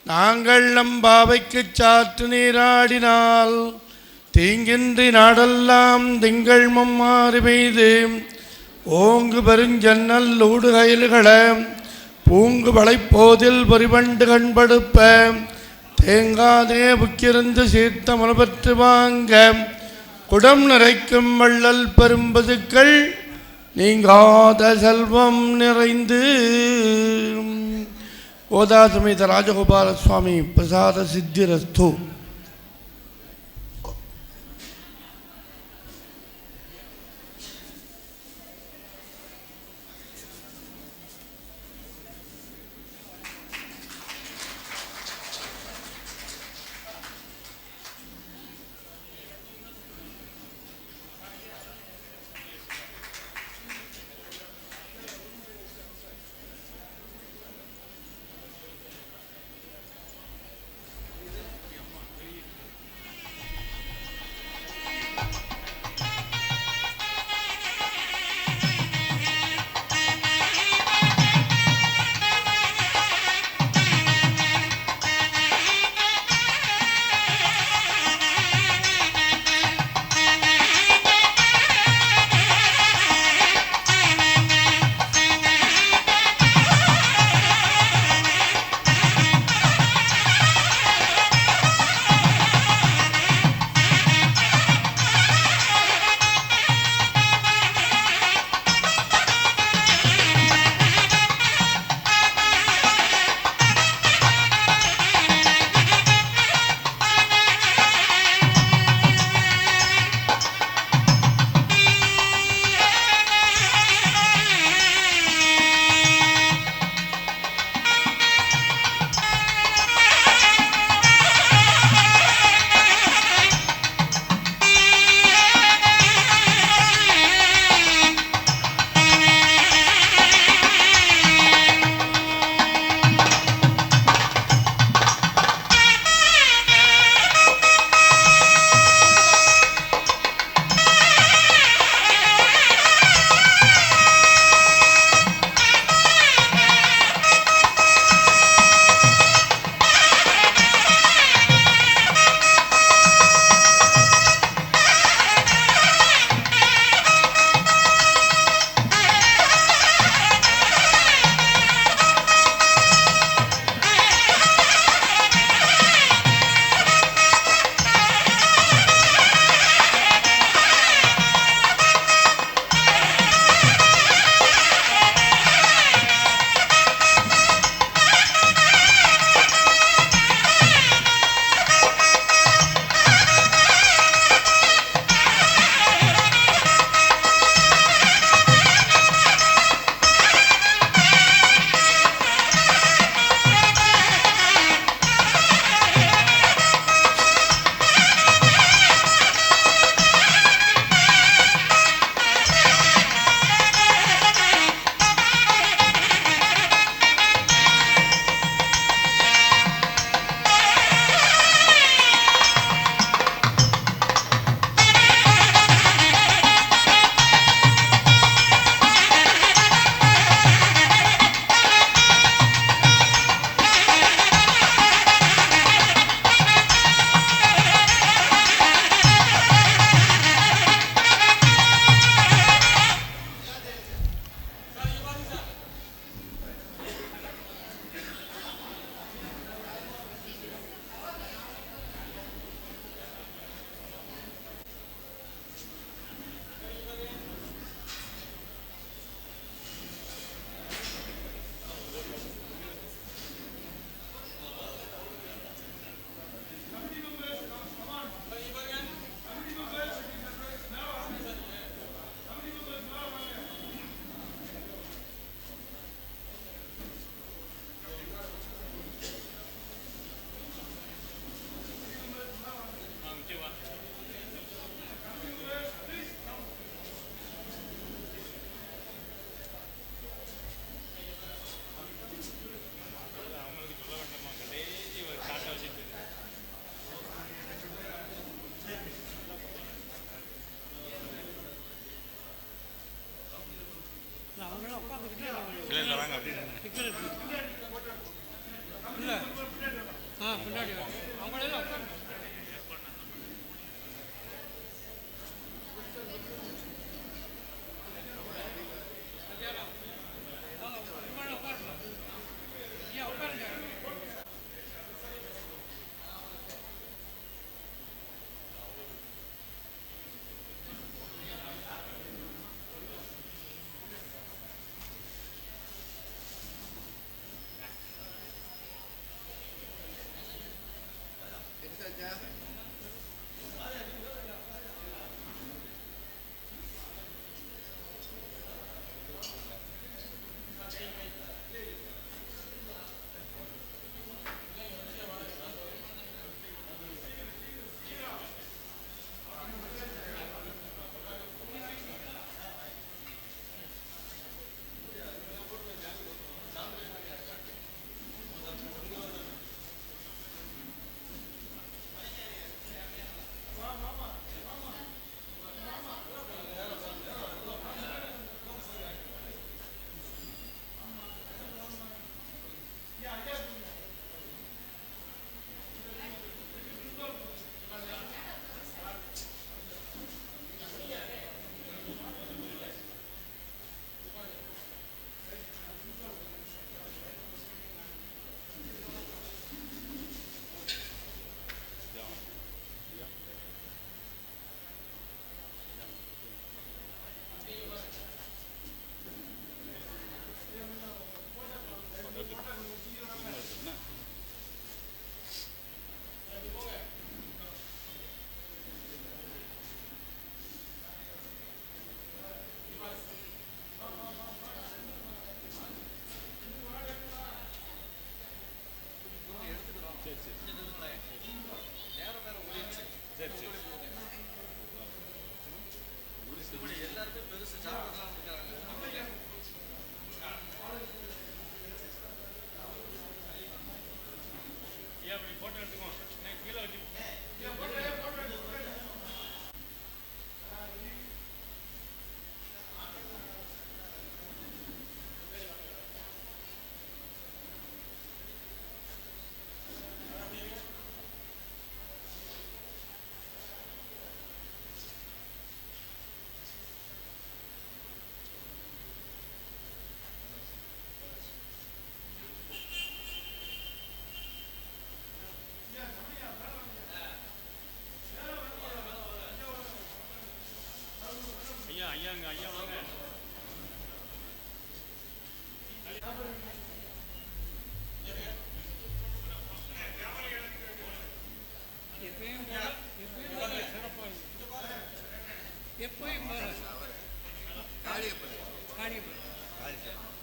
நாங்கள் நம்பாவைக்கு சாற்று நீராடினால் தீங்கின்றி நாடெல்லாம் திங்கள் மம்மாறு பெய்து ஓங்கு பெருஞ்சன்னல் ஊடுகயில்கள பூங்கு வளைப்போதில் பொறிவண்டு கண்படுப்ப தேங்காதே புக்கிருந்து சீர்த்த முனப்பற்று வாங்க குடம் நிறைக்கும் வள்ளல் பெரும்பதுக்கள் நீங்காத செல்வம் நிறைந்து गोदा समेत राजगोपाल स्वामी प्रसाद सिद्धिरस्तु।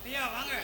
ஐயா வாங்க.